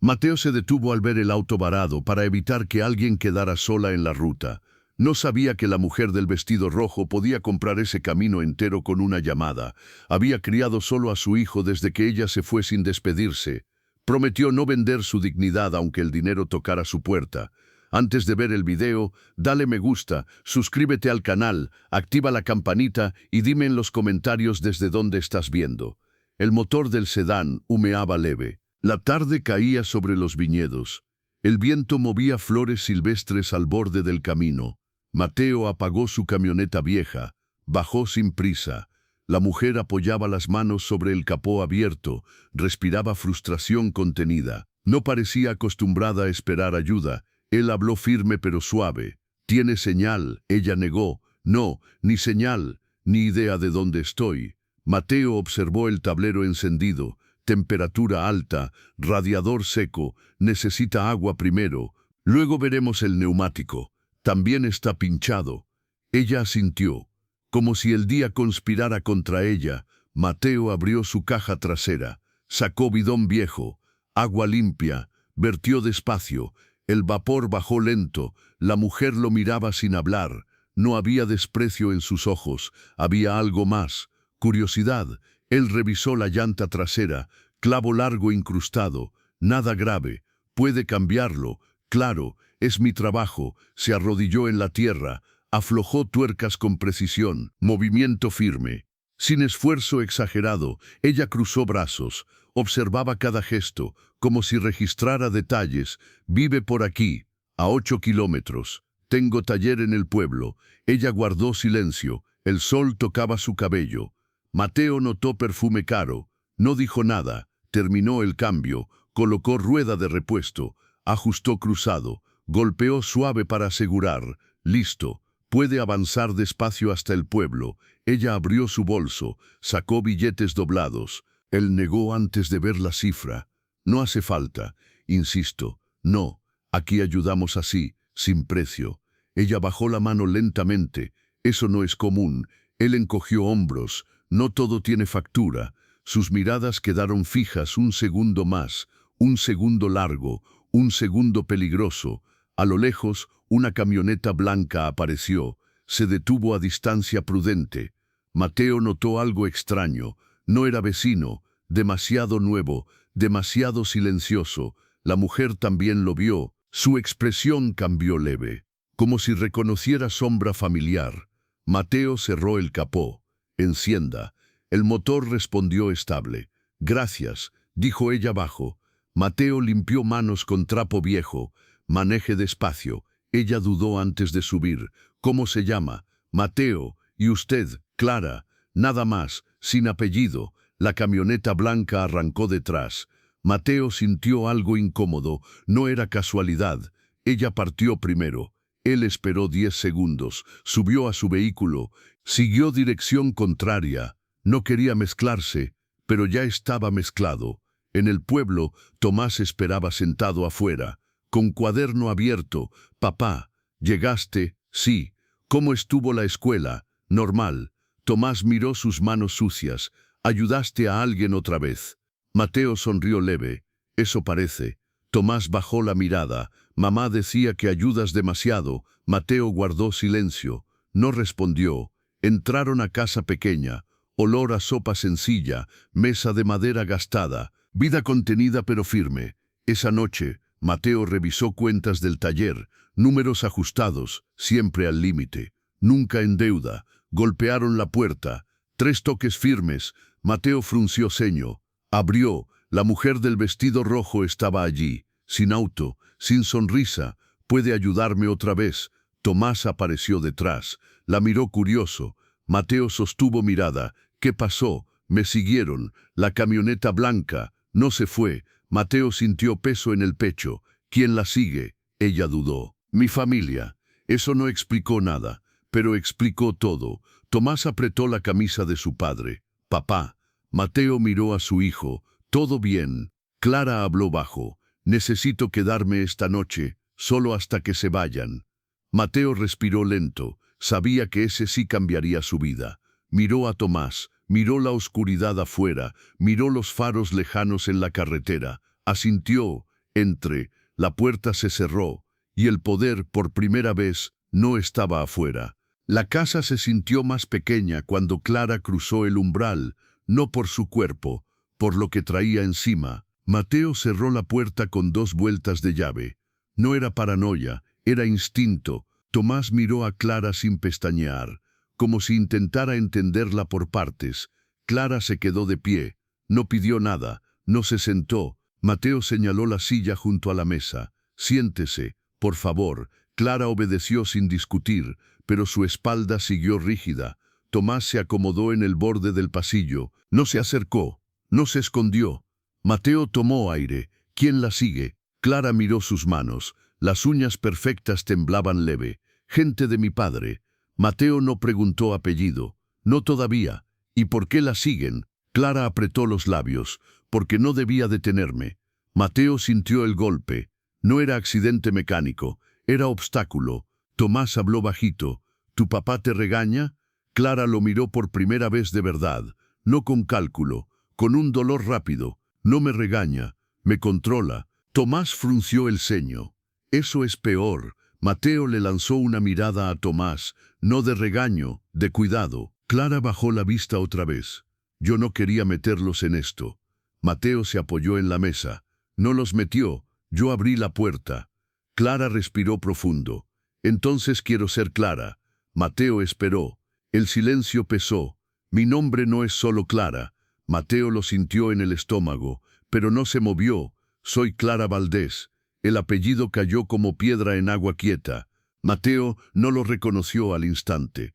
Mateo se detuvo al ver el auto varado para evitar que alguien quedara sola en la ruta. No sabía que la mujer del vestido rojo podía comprar ese camino entero con una llamada. Había criado solo a su hijo desde que ella se fue sin despedirse. Prometió no vender su dignidad aunque el dinero tocara su puerta. Antes de ver el video, dale me gusta, suscríbete al canal, activa la campanita y dime en los comentarios desde dónde estás viendo. El motor del sedán humeaba leve. La tarde caía sobre los viñedos. El viento movía flores silvestres al borde del camino. Mateo apagó su camioneta vieja, bajó sin prisa. La mujer apoyaba las manos sobre el capó abierto, respiraba frustración contenida. No parecía acostumbrada a esperar ayuda. Él habló firme pero suave. «¿Tiene señal?», ella negó. «No, ni señal, ni idea de dónde estoy». Mateo observó el tablero encendido. Temperatura alta, radiador seco, necesita agua primero. Luego veremos el neumático. También está pinchado. Ella asintió. Como si el día conspirara contra ella, Mateo abrió su caja trasera. Sacó bidón viejo, agua limpia, vertió despacio. El vapor bajó lento. La mujer lo miraba sin hablar. No había desprecio en sus ojos. Había algo más. Curiosidad. Él revisó la llanta trasera. Clavo largo incrustado. Nada grave. Puede cambiarlo. Claro, es mi trabajo. Se arrodilló en la tierra. Aflojó tuercas con precisión. Movimiento firme. Sin esfuerzo exagerado, ella cruzó brazos. Observaba cada gesto, como si registrara detalles. Vive por aquí, a 8 kilómetros. Tengo taller en el pueblo. Ella guardó silencio. El sol tocaba su cabello. Mateo notó perfume caro. No dijo nada. Terminó el cambio. Colocó rueda de repuesto. Ajustó cruzado. Golpeó suave para asegurar. Listo. Puede avanzar despacio hasta el pueblo. Ella abrió su bolso. Sacó billetes doblados. Él negó antes de ver la cifra. No hace falta. Insisto. No. Aquí ayudamos así, sin precio. Ella bajó la mano lentamente. Eso no es común. Él encogió hombros. No todo tiene factura. Sus miradas quedaron fijas un segundo más. Un segundo largo. Un segundo peligroso. A lo lejos, una camioneta blanca apareció. Se detuvo a distancia prudente. Mateo notó algo extraño. No era vecino. Demasiado nuevo. Demasiado silencioso. La mujer también lo vio. Su expresión cambió leve, como si reconociera sombra familiar. Mateo cerró el capó. «Encienda». El motor respondió estable. «Gracias», dijo ella bajo. Mateo limpió manos con trapo viejo. «Maneje despacio». Ella dudó antes de subir. «¿Cómo se llama?» «Mateo». «¿Y usted?» «Clara». Nada más, sin apellido. La camioneta blanca arrancó detrás. Mateo sintió algo incómodo. No era casualidad. Ella partió primero. Él esperó 10 segundos. Subió a su vehículo. Siguió dirección contraria. No quería mezclarse, pero ya estaba mezclado. En el pueblo, Tomás esperaba sentado afuera, con cuaderno abierto. «Papá, ¿llegaste?» «Sí». «¿Cómo estuvo la escuela?» «Normal». Tomás miró sus manos sucias. «¿Ayudaste a alguien otra vez?» Mateo sonrió leve. «Eso parece». Tomás bajó la mirada. «Mamá decía que ayudas demasiado». Mateo guardó silencio. No respondió. Entraron a casa pequeña. Olor a sopa sencilla, mesa de madera gastada, vida contenida pero firme. Esa noche, Mateo revisó cuentas del taller, números ajustados, siempre al límite. Nunca en deuda. Golpearon la puerta. 3 toques firmes. Mateo frunció ceño. Abrió. La mujer del vestido rojo estaba allí, sin auto, sin sonrisa. «¿Puede ayudarme otra vez?» Tomás apareció detrás. La miró curioso. Mateo sostuvo mirada. «¿Qué pasó?» «Me siguieron. La camioneta blanca. No se fue». Mateo sintió peso en el pecho. «¿Quién la sigue?» Ella dudó. «Mi familia». Eso no explicó nada, pero explicó todo. Tomás apretó la camisa de su padre. «Papá». Mateo miró a su hijo. «Todo bien». Clara habló bajo. «Necesito quedarme esta noche, solo hasta que se vayan». Mateo respiró lento. Sabía que ese sí cambiaría su vida. Miró a Tomás, miró la oscuridad afuera, miró los faros lejanos en la carretera. Asintió. Entre. La puerta se cerró, y el poder, por primera vez, no estaba afuera. La casa se sintió más pequeña cuando Clara cruzó el umbral, no por su cuerpo, por lo que traía encima. Mateo cerró la puerta con 2 vueltas de llave. No era paranoia, era instinto. Tomás miró a Clara sin pestañear, como si intentara entenderla por partes. Clara se quedó de pie, no pidió nada, no se sentó. Mateo señaló la silla junto a la mesa. «Siéntese, por favor». Clara obedeció sin discutir, pero su espalda siguió rígida. Tomás se acomodó en el borde del pasillo. No se acercó, no se escondió. Mateo tomó aire. «¿Quién la sigue?» Clara miró sus manos. Las uñas perfectas temblaban leve. «Gente de mi padre». Mateo no preguntó apellido. «No todavía». «¿Y por qué la siguen?» Clara apretó los labios. «Porque no debía detenerme». Mateo sintió el golpe. No era accidente mecánico, era obstáculo. Tomás habló bajito. «¿Tu papá te regaña?» Clara lo miró por primera vez de verdad, no con cálculo, con un dolor rápido. «No me regaña, me controla». Tomás frunció el ceño. «Eso es peor». Mateo le lanzó una mirada a Tomás, no de regaño, de cuidado. Clara bajó la vista otra vez. «Yo no quería meterlos en esto». Mateo se apoyó en la mesa. «No los metió, yo abrí la puerta». Clara respiró profundo. «Entonces quiero ser clara». Mateo esperó. El silencio pesó. «Mi nombre no es solo Clara». Mateo lo sintió en el estómago, pero no se movió. «Soy Clara Valdés». El apellido cayó como piedra en agua quieta. Mateo no lo reconoció al instante,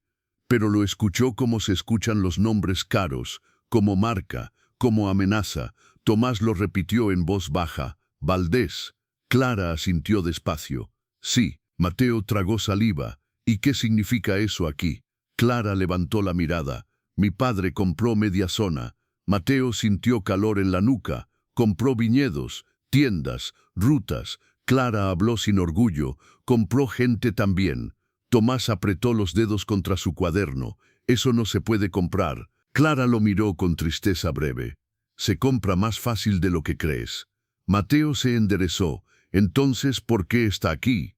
pero lo escuchó como se escuchan los nombres caros, como marca, como amenaza. Tomás lo repitió en voz baja. «Valdés». Clara asintió despacio. «Sí». Mateo tragó saliva. «¿Y qué significa eso aquí?» Clara levantó la mirada. «Mi padre compró media zona». Mateo sintió calor en la nuca. «Compró viñedos, tiendas, rutas». Clara habló sin orgullo. «Compró gente también». Tomás apretó los dedos contra su cuaderno. «Eso no se puede comprar». Clara lo miró con tristeza breve. «Se compra más fácil de lo que crees». Mateo se enderezó. «Entonces, ¿por qué está aquí?»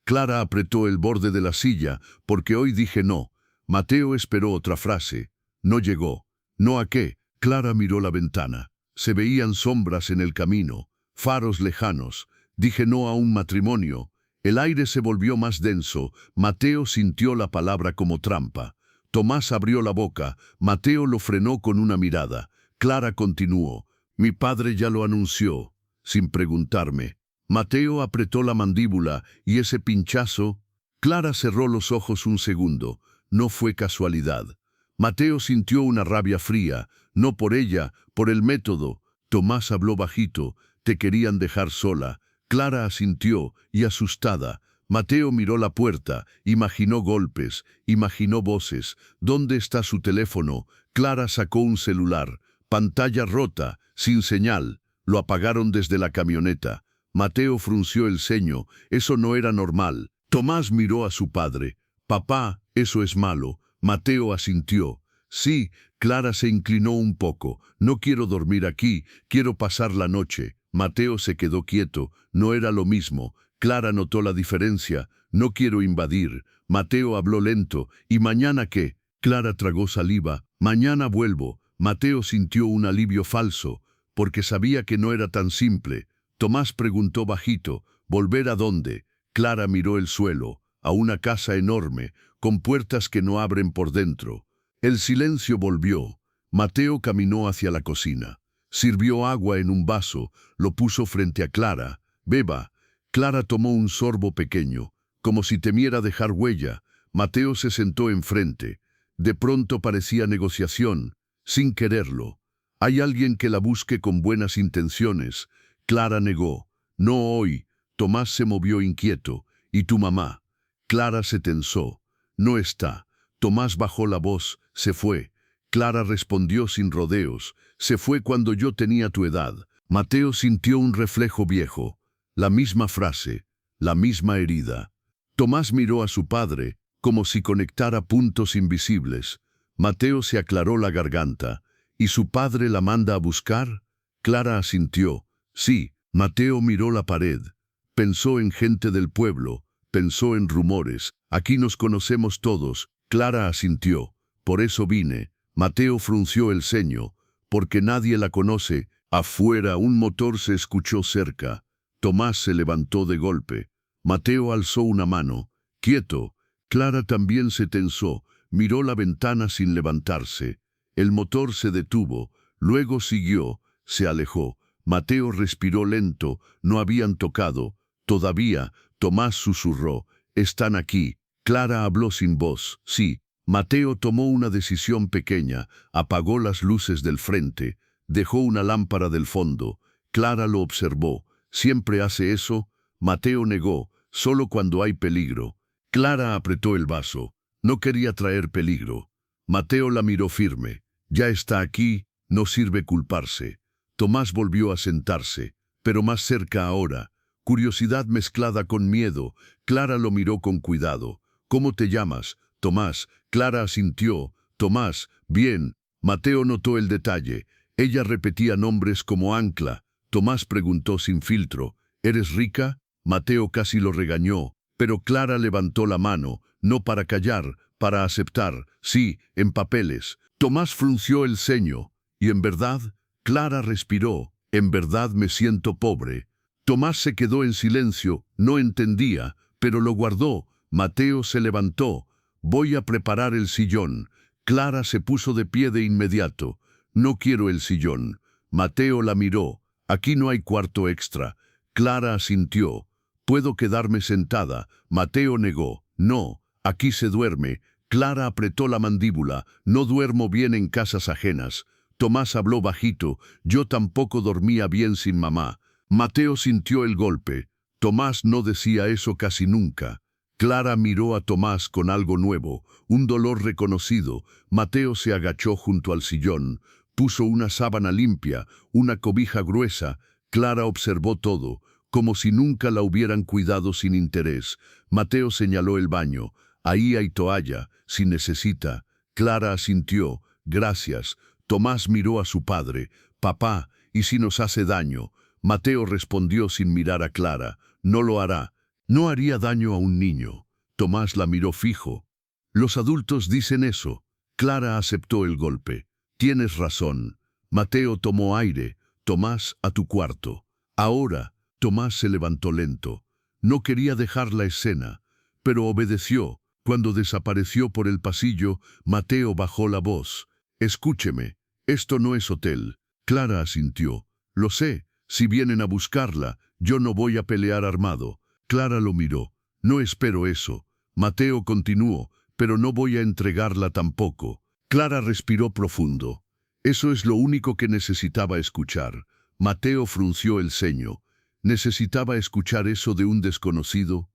Clara apretó el borde de la silla. «Porque hoy dije no». Mateo esperó otra frase. No llegó. «¿No a qué?» Clara miró la ventana. Se veían sombras en el camino, faros lejanos. «Dije no a un matrimonio». El aire se volvió más denso. Mateo sintió la palabra como trampa. Tomás abrió la boca. Mateo lo frenó con una mirada. Clara continuó. «Mi padre ya lo anunció», sin preguntarme. Mateo apretó la mandíbula. «¿Y ese pinchazo?» Clara cerró los ojos un segundo. No fue casualidad. Mateo sintió una rabia fría, no por ella, por el método. Tomás habló bajito. «Te querían dejar sola». Clara asintió, y asustada. Mateo miró la puerta, imaginó golpes, imaginó voces. «¿Dónde está su teléfono?» Clara sacó un celular. Pantalla rota, sin señal. Lo apagaron desde la camioneta. Mateo frunció el ceño. Eso no era normal. Tomás miró a su padre. «Papá, eso es malo». Mateo asintió. «Sí». Clara se inclinó un poco. «No quiero dormir aquí, quiero pasar la noche». Mateo se quedó quieto. No era lo mismo. Clara notó la diferencia. «No quiero invadir». Mateo habló lento. «¿Y mañana qué?» Clara tragó saliva. «Mañana vuelvo». Mateo sintió un alivio falso, porque sabía que no era tan simple. Tomás preguntó bajito. «¿Volver a dónde?» Clara miró el suelo. «A una casa enorme, con puertas que no abren por dentro». El silencio volvió. Mateo caminó hacia la cocina. Sirvió agua en un vaso, lo puso frente a Clara. «Beba». Clara tomó un sorbo pequeño, como si temiera dejar huella. Mateo se sentó enfrente. De pronto parecía negociación, sin quererlo. «Hay alguien que la busque con buenas intenciones». Clara negó. «No hoy». Tomás se movió inquieto. «¿Y tu mamá?» Clara se tensó. «No está». Tomás bajó la voz. «Se fue». Clara respondió sin rodeos. «Se fue cuando yo tenía tu edad». Mateo sintió un reflejo viejo. La misma frase, la misma herida. Tomás miró a su padre, como si conectara puntos invisibles. Mateo se aclaró la garganta. «¿Y su padre la manda a buscar?» Clara asintió. «Sí, Mateo miró la pared. Pensó en gente del pueblo, pensó en rumores. Aquí nos conocemos todos. Clara asintió. Por eso vine. Mateo frunció el ceño. Porque nadie la conoce. Afuera un motor se escuchó cerca. Tomás se levantó de golpe. Mateo alzó una mano. Quieto. Clara también se tensó. Miró la ventana sin levantarse. El motor se detuvo. Luego siguió. Se alejó. Mateo respiró lento. No habían tocado. Todavía. Tomás susurró. Están aquí. Clara habló sin voz. Sí. Mateo tomó una decisión pequeña. Apagó las luces del frente. Dejó una lámpara del fondo. Clara lo observó. ¿Siempre hace eso? Mateo negó. Solo cuando hay peligro. Clara apretó el vaso. No quería traer peligro. Mateo la miró firme. Ya está aquí, no sirve culparse. Tomás volvió a sentarse, pero más cerca ahora. Curiosidad mezclada con miedo. Clara lo miró con cuidado. ¿Cómo te llamas? Tomás. Clara asintió. Tomás. Bien. Mateo notó el detalle. Ella repetía nombres como ancla. Tomás preguntó sin filtro. ¿Eres rica? Mateo casi lo regañó, pero Clara levantó la mano, no para callar, para aceptar. Sí, en papeles. Tomás frunció el ceño. ¿Y en verdad? Clara respiró. En verdad me siento pobre. Tomás se quedó en silencio, no entendía, pero lo guardó. Mateo se levantó. Voy a preparar el sillón. Clara se puso de pie de inmediato. No quiero el sillón. Mateo la miró. Aquí no hay cuarto extra. Clara asintió. Puedo quedarme sentada. Mateo negó. No, aquí se duerme. Clara apretó la mandíbula. No duermo bien en casas ajenas. Tomás habló bajito. Yo tampoco dormía bien sin mamá. Mateo sintió el golpe. Tomás no decía eso casi nunca. Clara miró a Tomás con algo nuevo, un dolor reconocido. Mateo se agachó junto al sillón. Puso una sábana limpia, una cobija gruesa. Clara observó todo, como si nunca la hubieran cuidado sin interés. Mateo señaló el baño. Ahí hay toalla, si necesita. Clara asintió. Gracias. Tomás miró a su padre. Papá, ¿y si nos hace daño? Mateo respondió sin mirar a Clara. No lo hará. No haría daño a un niño. Tomás la miró fijo. Los adultos dicen eso. Clara aceptó el golpe. Tienes razón. Mateo tomó aire. Tomás, a tu cuarto. Ahora. Tomás se levantó lento. No quería dejar la escena, pero obedeció. Cuando desapareció por el pasillo, Mateo bajó la voz. Escúcheme, esto no es hotel. Clara asintió. Lo sé, si vienen a buscarla, yo no voy a pelear armado. Clara lo miró. No espero eso. Mateo continuó, pero no voy a entregarla tampoco. Clara respiró profundo. Eso es lo único que necesitaba escuchar. Mateo frunció el ceño. ¿Necesitaba escuchar eso de un desconocido?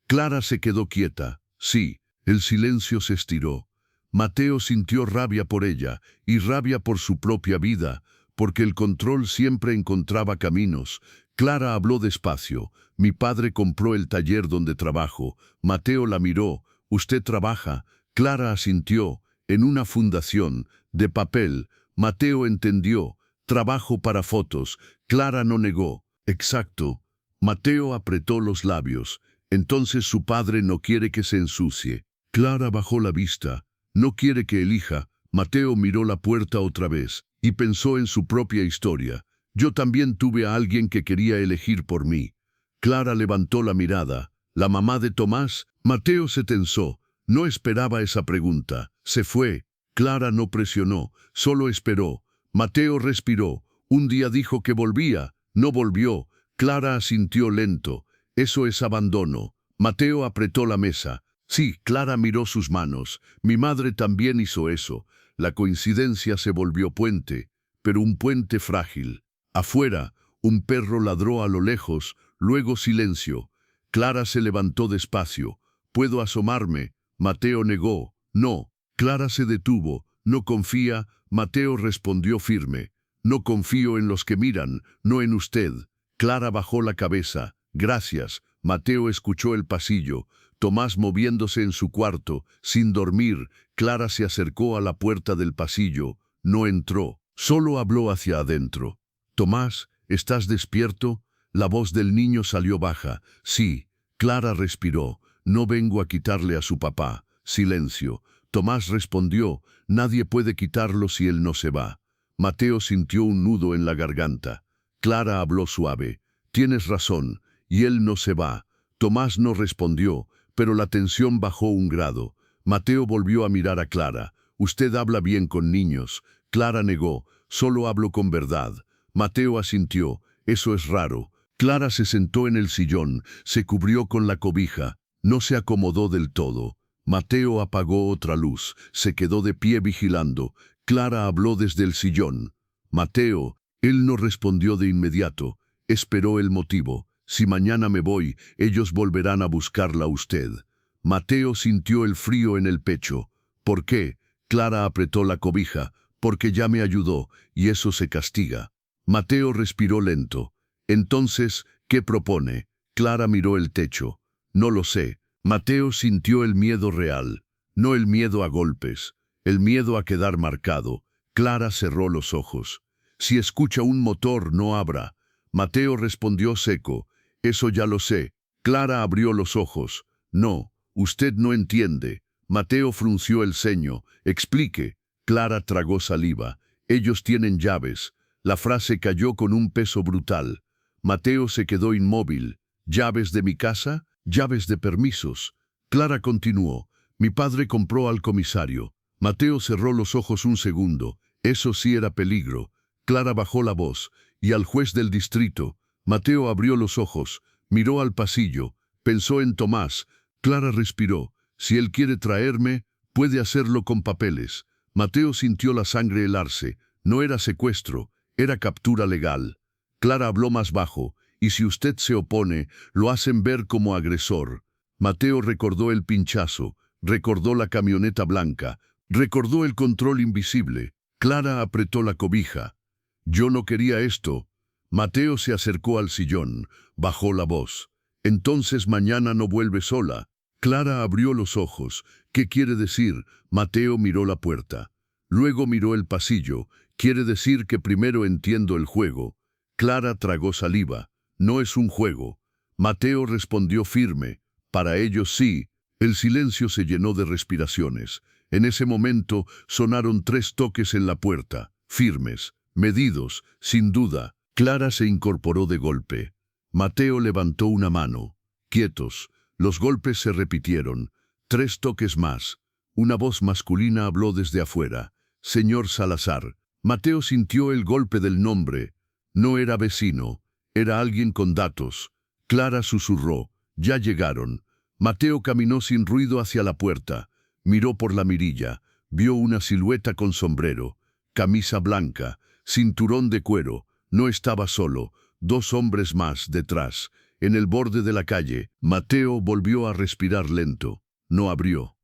Clara se quedó quieta. Sí, el silencio se estiró. Mateo sintió rabia por ella y rabia por su propia vida, porque el control siempre encontraba caminos. Clara habló despacio. Mi padre compró el taller donde trabajo. Mateo la miró. ¿Usted trabaja? Clara asintió. En una fundación, de papel. Mateo entendió. Trabajo para fotos. Clara no negó. Exacto. Mateo apretó los labios. Entonces su padre no quiere que se ensucie. Clara bajó la vista. No quiere que elija. Mateo miró la puerta otra vez y pensó en su propia historia. Yo también tuve a alguien que quería elegir por mí. Clara levantó la mirada. ¿La mamá de Tomás? Mateo se tensó. No esperaba esa pregunta. Se fue. Clara no presionó, solo esperó. Mateo respiró. Un día dijo que volvía. No volvió. Clara asintió lento. Eso es abandono. Mateo apretó la mesa. Sí, Clara miró sus manos. Mi madre también hizo eso. La coincidencia se volvió puente, pero un puente frágil. Afuera, un perro ladró a lo lejos, luego silencio. Clara se levantó despacio. ¿Puedo asomarme? Mateo negó. No. Clara se detuvo. ¿No confía? Mateo respondió firme. No confío en los que miran, no en usted. Clara bajó la cabeza. Gracias. Mateo escuchó el pasillo. Tomás moviéndose en su cuarto, sin dormir. Clara se acercó a la puerta del pasillo. No entró. Solo habló hacia adentro. Tomás, ¿estás despierto? La voz del niño salió baja. Sí. Clara respiró. No vengo a quitarle a su papá. Silencio. Tomás respondió. Nadie puede quitarlo si él no se va. Mateo sintió un nudo en la garganta. Clara habló suave. Tienes razón. Y él no se va. Tomás no respondió, pero la tensión bajó un grado. Mateo volvió a mirar a Clara. Usted habla bien con niños. Clara negó. Solo hablo con verdad. Mateo asintió. Eso es raro. Clara se sentó en el sillón, se cubrió con la cobija. No se acomodó del todo. Mateo apagó otra luz, se quedó de pie vigilando. Clara habló desde el sillón. Mateo, él no respondió de inmediato. Esperó el motivo. Si mañana me voy, ellos volverán a buscarla a usted. Mateo sintió el frío en el pecho. ¿Por qué? Clara apretó la cobija. Porque ya me ayudó, y eso se castiga. Mateo respiró lento. Entonces, ¿qué propone? Clara miró el techo. No lo sé. Mateo sintió el miedo real. No el miedo a golpes. El miedo a quedar marcado. Clara cerró los ojos. Si escucha un motor, no abra. Mateo respondió seco. Eso ya lo sé. Clara abrió los ojos. No, usted no entiende. Mateo frunció el ceño. Explique. Clara tragó saliva. Ellos tienen llaves. La frase cayó con un peso brutal. Mateo se quedó inmóvil. ¿Llaves de mi casa? Llaves de permisos. Clara continuó. Mi padre compró al comisario. Mateo cerró los ojos un segundo. Eso sí era peligro. Clara bajó la voz. Y al juez del distrito. Mateo abrió los ojos. Miró al pasillo. Pensó en Tomás. Clara respiró. Si él quiere traerme, puede hacerlo con papeles. Mateo sintió la sangre helarse. No era secuestro, era captura legal. Clara habló más bajo. Y si usted se opone, lo hacen ver como agresor. Mateo recordó el pinchazo, recordó la camioneta blanca, recordó el control invisible. Clara apretó la cobija. Yo no quería esto. Mateo se acercó al sillón, bajó la voz. Entonces mañana no vuelve sola. Clara abrió los ojos. ¿Qué quiere decir? Mateo miró la puerta. Luego miró el pasillo. Quiere decir que primero entiendo el juego. Clara tragó saliva. No es un juego. Mateo respondió firme. Para ellos sí. El silencio se llenó de respiraciones. En ese momento sonaron 3 toques en la puerta, firmes, medidos, sin duda. Clara se incorporó de golpe. Mateo levantó una mano. Quietos. Los golpes se repitieron. 3 toques más. Una voz masculina habló desde afuera. Señor Salazar. Mateo sintió el golpe del nombre. No era vecino. Era alguien con datos. Clara susurró. Ya llegaron. Mateo caminó sin ruido hacia la puerta. Miró por la mirilla. Vio una silueta con sombrero. Camisa blanca. Cinturón de cuero. No estaba solo. 2 hombres más detrás. En el borde de la calle, Mateo volvió a respirar lento. No abrió.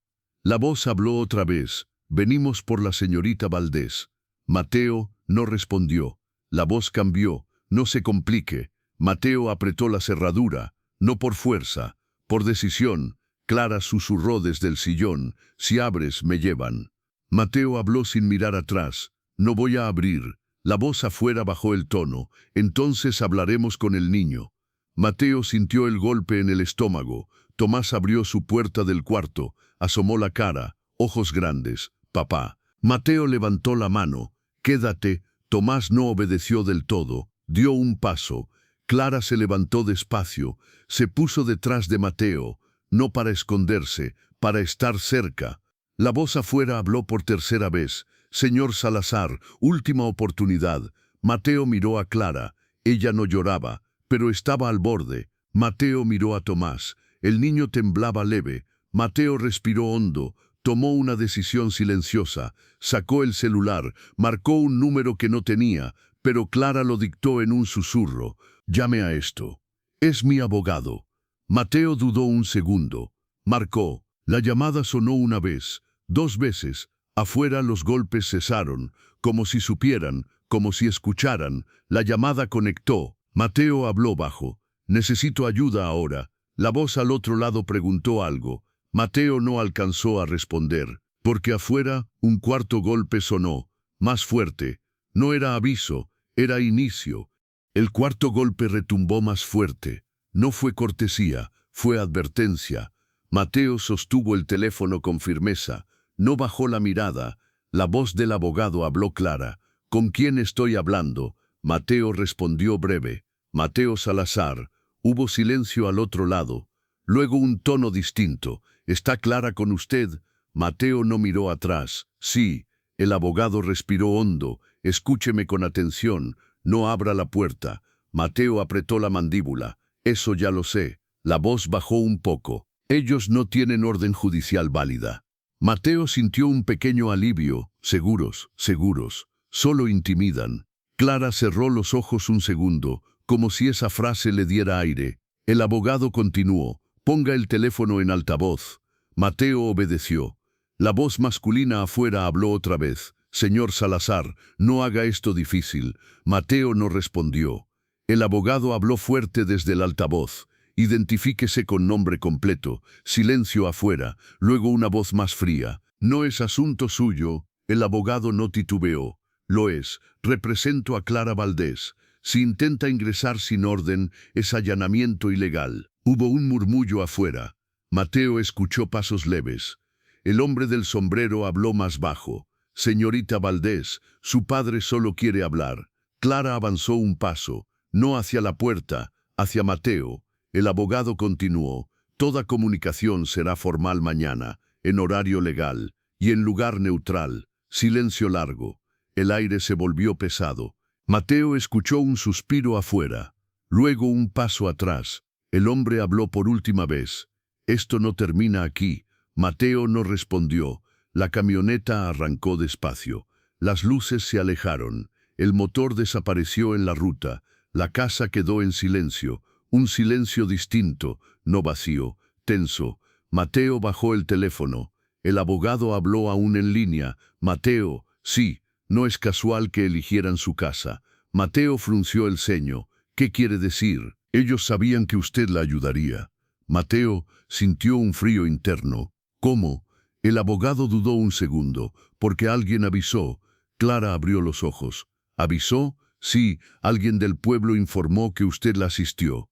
La voz habló otra vez. Venimos por la señorita Valdés. Mateo no respondió. La voz cambió. No se complique. Mateo apretó la cerradura. No por fuerza, por decisión. Clara susurró desde el sillón. Si abres, me llevan. Mateo habló sin mirar atrás. No voy a abrir. La voz afuera bajó el tono. Entonces hablaremos con el niño. Mateo sintió el golpe en el estómago. Tomás abrió su puerta del cuarto, asomó la cara, ojos grandes. Papá. Mateo levantó la mano. Quédate. Tomás no obedeció del todo. Dio un paso. Clara se levantó despacio. Se puso detrás de Mateo. No para esconderse, para estar cerca. La voz afuera habló por tercera vez. Señor Salazar, última oportunidad. Mateo miró a Clara. Ella no lloraba, pero estaba al borde. Mateo miró a Tomás. El niño temblaba leve. Mateo respiró hondo. Tomó una decisión silenciosa. Sacó el celular. Marcó un número que no tenía, pero Clara lo dictó en un susurro. Llame a esto. Es mi abogado. Mateo dudó un segundo. Marcó. La llamada sonó una vez, 2 veces. Afuera los golpes cesaron, como si supieran, como si escucharan. La llamada conectó. Mateo habló bajo. Necesito ayuda ahora. La voz al otro lado preguntó algo. Mateo no alcanzó a responder, porque afuera un cuarto golpe sonó, más fuerte. No era aviso, era inicio. El cuarto golpe retumbó más fuerte. No fue cortesía, fue advertencia. Mateo sostuvo el teléfono con firmeza. No bajó la mirada. La voz del abogado habló clara. ¿Con quién estoy hablando? Mateo respondió breve. Mateo Salazar. Hubo silencio al otro lado. Luego un tono distinto. ¿Está clara con usted? Mateo no miró atrás. Sí. El abogado respiró hondo. Escúcheme con atención. No abra la puerta. Mateo apretó la mandíbula. Eso ya lo sé. La voz bajó un poco. Ellos no tienen orden judicial válida. Mateo sintió un pequeño alivio. Seguros, seguros. Solo intimidan. Clara cerró los ojos un segundo, como si esa frase le diera aire. El abogado continuó. Ponga el teléfono en altavoz. Mateo obedeció. La voz masculina afuera habló otra vez. Señor Salazar, no haga esto difícil. Mateo no respondió. El abogado habló fuerte desde el altavoz. Identifíquese con nombre completo. Silencio afuera. Luego una voz más fría. No es asunto suyo. El abogado no titubeó. Lo es. Represento a Clara Valdés. Si intenta ingresar sin orden, es allanamiento ilegal. Hubo un murmullo afuera. Mateo escuchó pasos leves. El hombre del sombrero habló más bajo. Señorita Valdés, su padre solo quiere hablar. Clara avanzó un paso, no hacia la puerta, hacia Mateo. El abogado continuó. Toda comunicación será formal mañana, en horario legal y en lugar neutral. Silencio largo. El aire se volvió pesado. Mateo escuchó un suspiro afuera. Luego un paso atrás. El hombre habló por última vez. Esto no termina aquí. Mateo no respondió. La camioneta arrancó despacio. Las luces se alejaron. El motor desapareció en la ruta. La casa quedó en silencio. Un silencio distinto, no vacío, tenso. Mateo bajó el teléfono. El abogado habló aún en línea. Mateo, sí, no es casual que eligieran su casa. Mateo frunció el ceño. ¿Qué quiere decir? Ellos sabían que usted la ayudaría. Mateo sintió un frío interno. ¿Cómo? El abogado dudó un segundo, porque alguien avisó. Clara abrió los ojos. ¿Avisó? Sí, alguien del pueblo informó que usted la asistió.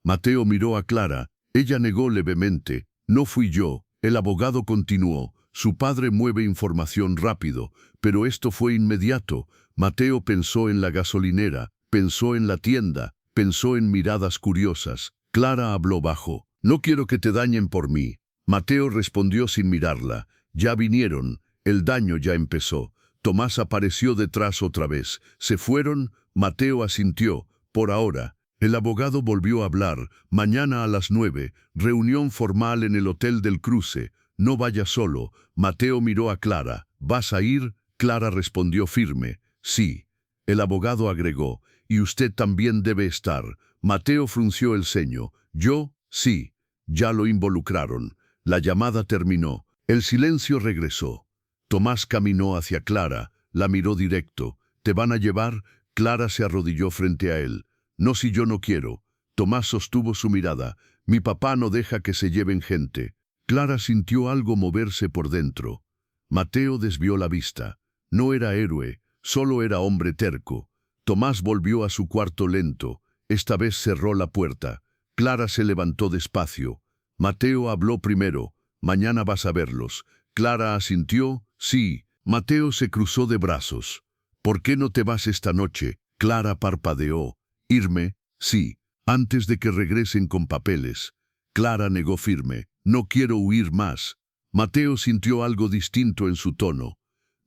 Mateo miró a Clara. Ella negó levemente. No fui yo. El abogado continuó. Su padre mueve información rápido, pero esto fue inmediato. Mateo pensó en la gasolinera, pensó en la tienda, pensó en miradas curiosas. Clara habló bajo. No quiero que te dañen por mí. Mateo respondió sin mirarla. Ya vinieron. El daño ya empezó. Tomás apareció detrás otra vez. ¿Se fueron? Mateo asintió. Por ahora. El abogado volvió a hablar. Mañana a las 9, reunión formal en el Hotel del Cruce. No vaya solo. Mateo miró a Clara. ¿Vas a ir? Clara respondió firme. Sí. El abogado agregó. Y usted también debe estar. Mateo frunció el ceño. ¿Yo? Sí. Ya lo involucraron. La llamada terminó. El silencio regresó. Tomás caminó hacia Clara. La miró directo. ¿Te van a llevar? Clara se arrodilló frente a él. No si yo no quiero. Tomás sostuvo su mirada. Mi papá no deja que se lleven gente. Clara sintió algo moverse por dentro. Mateo desvió la vista. No era héroe, solo era hombre terco. Tomás volvió a su cuarto lento. Esta vez cerró la puerta. Clara se levantó despacio. Mateo habló primero. Mañana vas a verlos. Clara asintió. Sí. Mateo se cruzó de brazos. ¿Por qué no te vas esta noche? Clara parpadeó. ¿Irme? Sí. Antes de que regresen con papeles. Clara negó firme. No quiero huir más. Mateo sintió algo distinto en su tono.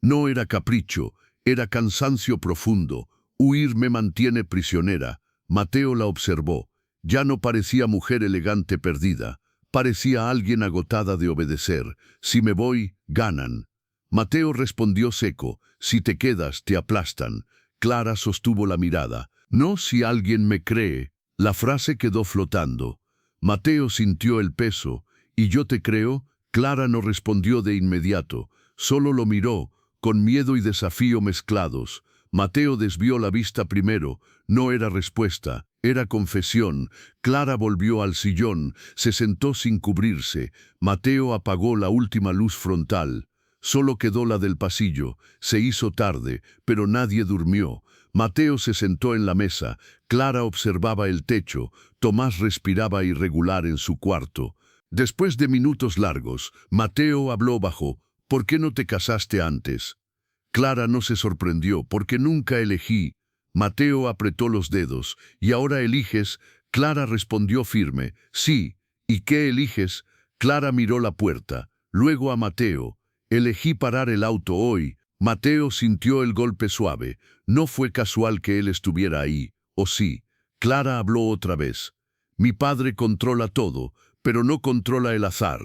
No era capricho, era cansancio profundo. Huir me mantiene prisionera. Mateo la observó. Ya no parecía mujer elegante perdida. Parecía alguien agotada de obedecer. Si me voy, ganan. Mateo respondió seco. Si te quedas, te aplastan. Clara sostuvo la mirada. No si alguien me cree. La frase quedó flotando. Mateo sintió el peso. ¿Y yo te creo? Clara no respondió de inmediato. Solo lo miró, con miedo y desafío mezclados. Mateo desvió la vista primero. No era respuesta, era confesión. Clara volvió al sillón, se sentó sin cubrirse. Mateo apagó la última luz frontal. Solo quedó la del pasillo. Se hizo tarde, pero nadie durmió. Mateo se sentó en la mesa, Clara observaba el techo, Tomás respiraba irregular en su cuarto. Después de minutos largos, Mateo habló bajo: ¿Por qué no te casaste antes? Clara no se sorprendió, porque nunca elegí. Mateo apretó los dedos. ¿Y ahora eliges? Clara respondió firme: sí. ¿Y qué eliges? Clara miró la puerta, luego a Mateo. Elegí parar el auto hoy. Mateo sintió el golpe suave. No fue casual que él estuviera ahí, ¿o sí? Clara habló otra vez. Mi padre controla todo, pero no controla el azar.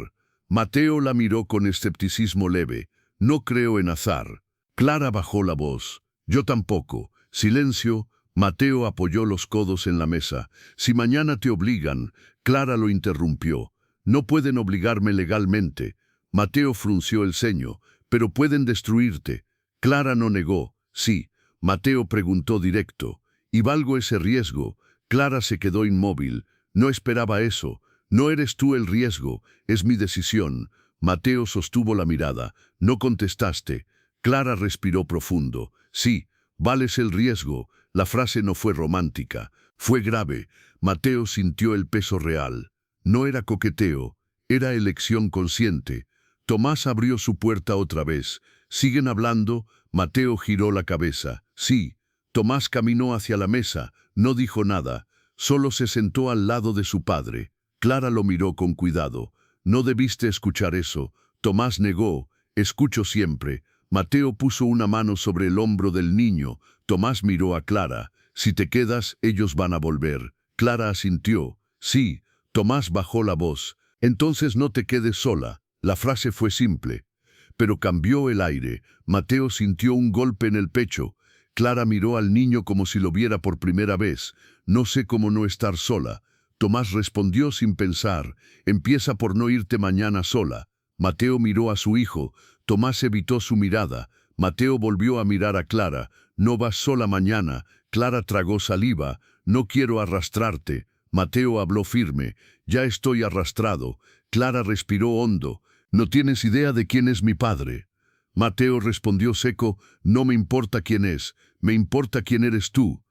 Mateo la miró con escepticismo leve. No creo en azar. Clara bajó la voz. Yo tampoco. Silencio. Mateo apoyó los codos en la mesa. Si mañana te obligan. Clara lo interrumpió. No pueden obligarme legalmente. Mateo frunció el ceño. Pero pueden destruirte. Clara no negó. Sí. Mateo preguntó directo. ¿Y valgo ese riesgo? Clara se quedó inmóvil. No esperaba eso. No eres tú el riesgo. Es mi decisión. Mateo sostuvo la mirada. No contestaste. Clara respiró profundo. Sí, vales el riesgo. La frase no fue romántica. Fue grave. Mateo sintió el peso real. No era coqueteo. Era elección consciente. Tomás abrió su puerta otra vez. ¿Siguen hablando? Mateo giró la cabeza. Sí. Tomás caminó hacia la mesa. No dijo nada. Solo se sentó al lado de su padre. Clara lo miró con cuidado. No debiste escuchar eso. Tomás negó. Escucho siempre. Mateo puso una mano sobre el hombro del niño. Tomás miró a Clara. Si te quedas, ellos van a volver. Clara asintió. Sí. Tomás bajó la voz. Entonces no te quedes sola. La frase fue simple, pero cambió el aire. Mateo sintió un golpe en el pecho. Clara miró al niño como si lo viera por primera vez. No sé cómo no estar sola. Tomás respondió sin pensar. Empieza por no irte mañana sola. Mateo miró a su hijo. Tomás evitó su mirada. Mateo volvió a mirar a Clara. No vas sola mañana. Clara tragó saliva. No quiero arrastrarte. Mateo habló firme. Ya estoy arrastrado. Clara respiró hondo. No tienes idea de quién es mi padre. Mateo respondió seco. No me importa quién es. Me importa quién eres tú.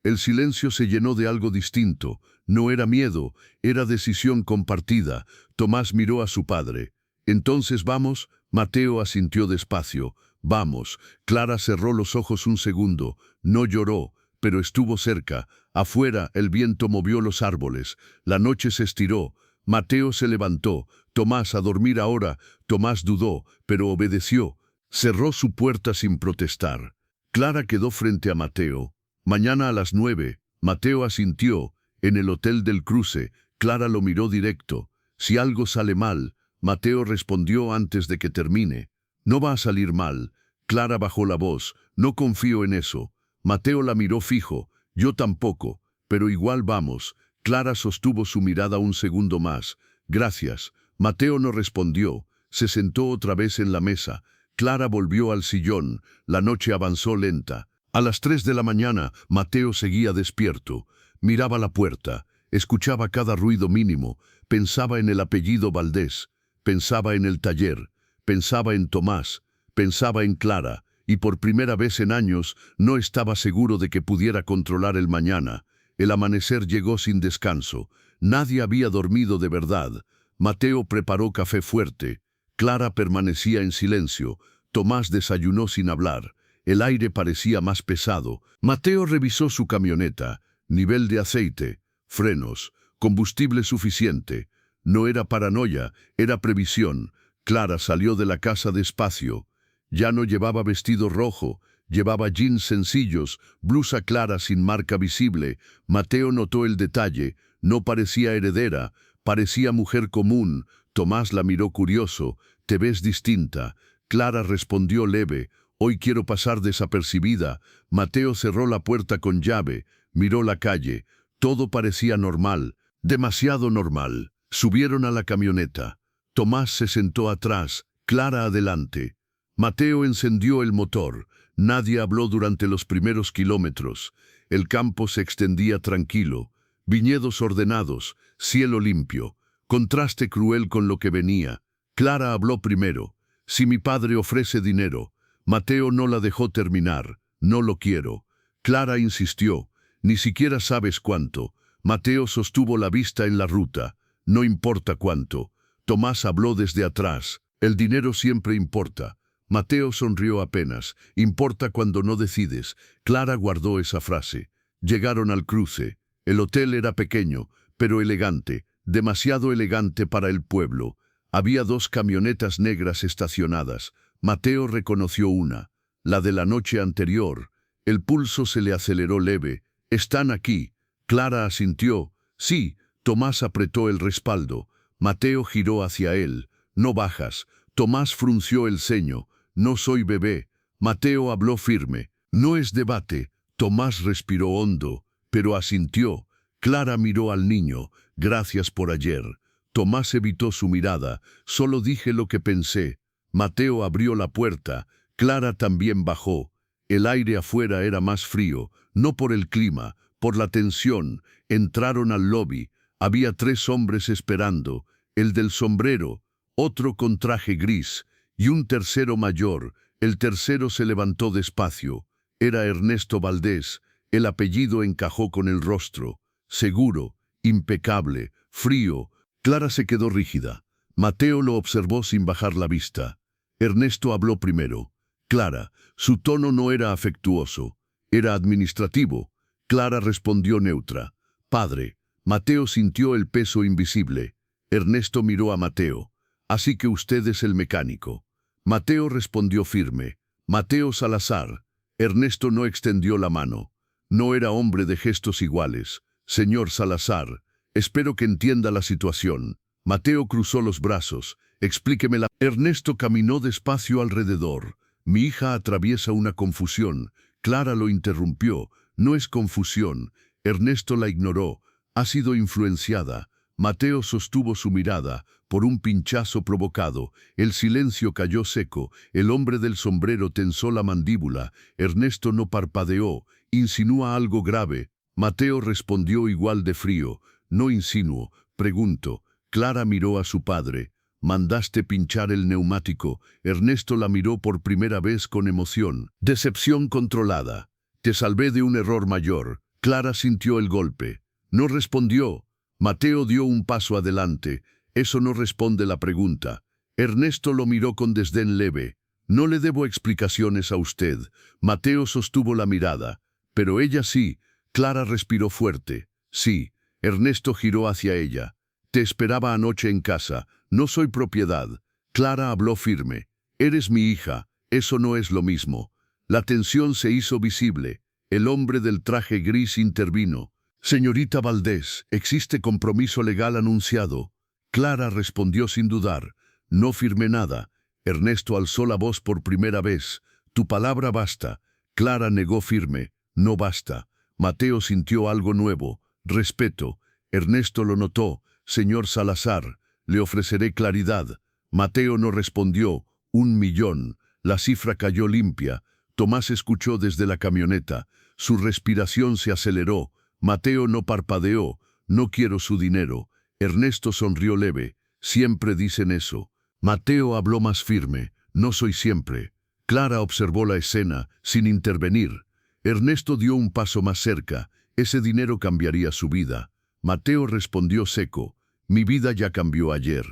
El silencio se llenó de algo distinto. No era miedo, era decisión compartida. Tomás miró a su padre. Entonces vamos. Mateo asintió despacio. Vamos. Clara cerró los ojos un segundo. No lloró, pero estuvo cerca. Afuera, el viento movió los árboles. La noche se estiró. Mateo se levantó. Tomás, a dormir ahora. Tomás dudó, pero obedeció. Cerró su puerta sin protestar. Clara quedó frente a Mateo. Mañana a las 9. Mateo asintió. En el Hotel del Cruce. Clara lo miró directo. Si algo sale mal. Mateo respondió antes de que termine. No va a salir mal. Clara bajó la voz. No confío en eso. Mateo la miró fijo. Yo tampoco. Pero igual vamos. Clara sostuvo su mirada un segundo más. Gracias. Mateo no respondió. Se sentó otra vez en la mesa. Clara volvió al sillón. La noche avanzó lenta. A las 3 de la mañana, Mateo seguía despierto. Miraba la puerta. Escuchaba cada ruido mínimo. Pensaba en el apellido Valdés. Pensaba en el taller. Pensaba en Tomás. Pensaba en Clara. Y por primera vez en años, no estaba seguro de que pudiera controlar el mañana. El amanecer llegó sin descanso. Nadie había dormido de verdad. Mateo preparó café fuerte. Clara permanecía en silencio. Tomás desayunó sin hablar. El aire parecía más pesado. Mateo revisó su camioneta. Nivel de aceite, frenos, combustible suficiente. No era paranoia, era previsión. Clara salió de la casa despacio. Ya no llevaba vestido rojo. Llevaba jeans sencillos, blusa clara sin marca visible. Mateo notó el detalle. No parecía heredera, parecía mujer común. Tomás la miró curioso. «Te ves distinta». Clara respondió leve. «Hoy quiero pasar desapercibida». Mateo cerró la puerta con llave. Miró la calle. Todo parecía normal, demasiado normal. Subieron a la camioneta. Tomás se sentó atrás, Clara adelante. Mateo encendió el motor. Nadie habló durante los primeros kilómetros. El campo se extendía tranquilo. Viñedos ordenados, cielo limpio. Contraste cruel con lo que venía. Clara habló primero. «Si mi padre ofrece dinero». Mateo no la dejó terminar. «No lo quiero». Clara insistió. Ni siquiera sabes cuánto. Mateo sostuvo la vista en la ruta. No importa cuánto. Tomás habló desde atrás. El dinero siempre importa. Mateo sonrió apenas. Importa cuando no decides. Clara guardó esa frase. Llegaron al cruce. El hotel era pequeño, pero elegante. Demasiado elegante para el pueblo. Había 2 camionetas negras estacionadas. Mateo reconoció una. La de la noche anterior. El pulso se le aceleró leve. «Están aquí». Clara asintió. «Sí». Tomás apretó el respaldo. Mateo giró hacia él. «No bajas». Tomás frunció el ceño. «No soy bebé». Mateo habló firme. «No es debate». Tomás respiró hondo, pero asintió. Clara miró al niño. «Gracias por ayer». Tomás evitó su mirada. «Solo dije lo que pensé». Mateo abrió la puerta. Clara también bajó. El aire afuera era más frío, no por el clima, por la tensión. Entraron al lobby. Había 3 hombres esperando. El del sombrero, otro con traje gris, y un tercero mayor. El tercero se levantó despacio. Era Ernesto Valdés. El apellido encajó con el rostro. Seguro, impecable, frío. Clara se quedó rígida. Mateo lo observó sin bajar la vista. Ernesto habló primero. Clara, su tono no era afectuoso, era administrativo. Clara respondió neutra. «Padre». Mateo sintió el peso invisible. Ernesto miró a Mateo. «Así que usted es el mecánico». Mateo respondió firme. «Mateo Salazar». Ernesto no extendió la mano. No era hombre de gestos iguales. «Señor Salazar, espero que entienda la situación». Mateo cruzó los brazos. «Explíquemela». Ernesto caminó despacio alrededor. «Mi hija atraviesa una confusión». Clara lo interrumpió. «No es confusión». Ernesto la ignoró. «Ha sido influenciada». Mateo sostuvo su mirada. Por un pinchazo provocado, el silencio cayó seco. El hombre del sombrero tensó la mandíbula. Ernesto no parpadeó. «Insinúa algo grave». Mateo respondió igual de frío. «No insinuo, pregunto». Clara miró a su padre. «Mandaste pinchar el neumático». Ernesto la miró por primera vez con emoción. Decepción controlada. «Te salvé de un error mayor». Clara sintió el golpe. No respondió. Mateo dio un paso adelante. «Eso no responde la pregunta». Ernesto lo miró con desdén leve. «No le debo explicaciones a usted». Mateo sostuvo la mirada. «Pero ella sí». Clara respiró fuerte. «Sí». Ernesto giró hacia ella. «Te esperaba anoche en casa. No soy propiedad». Clara habló firme. «Eres mi hija. Eso no es lo mismo». La tensión se hizo visible. El hombre del traje gris intervino. «Señorita Valdés, existe compromiso legal anunciado». Clara respondió sin dudar. «No firmé nada». Ernesto alzó la voz por primera vez. «Tu palabra basta». Clara negó firme. «No basta». Mateo sintió algo nuevo. Respeto. Ernesto lo notó. «Señor Salazar, le ofreceré claridad». Mateo no respondió. 1.000.000. La cifra cayó limpia. Tomás escuchó desde la camioneta. Su respiración se aceleró. Mateo no parpadeó. «No quiero su dinero». Ernesto sonrió leve. «Siempre dicen eso». Mateo habló más firme. «No soy siempre». Clara observó la escena, sin intervenir. Ernesto dio un paso más cerca. Ese dinero cambiaría su vida. Mateo respondió seco. «Mi vida ya cambió ayer».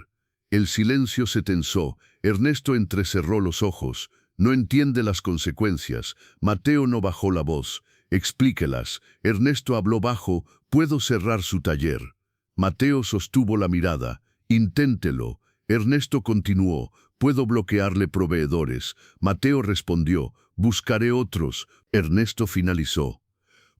El silencio se tensó. Ernesto entrecerró los ojos. «No entiende las consecuencias». Mateo no bajó la voz. «Explíquelas». Ernesto habló bajo. «Puedo cerrar su taller». Mateo sostuvo la mirada. «Inténtelo». Ernesto continuó. «Puedo bloquearle proveedores». Mateo respondió. «Buscaré otros». Ernesto finalizó.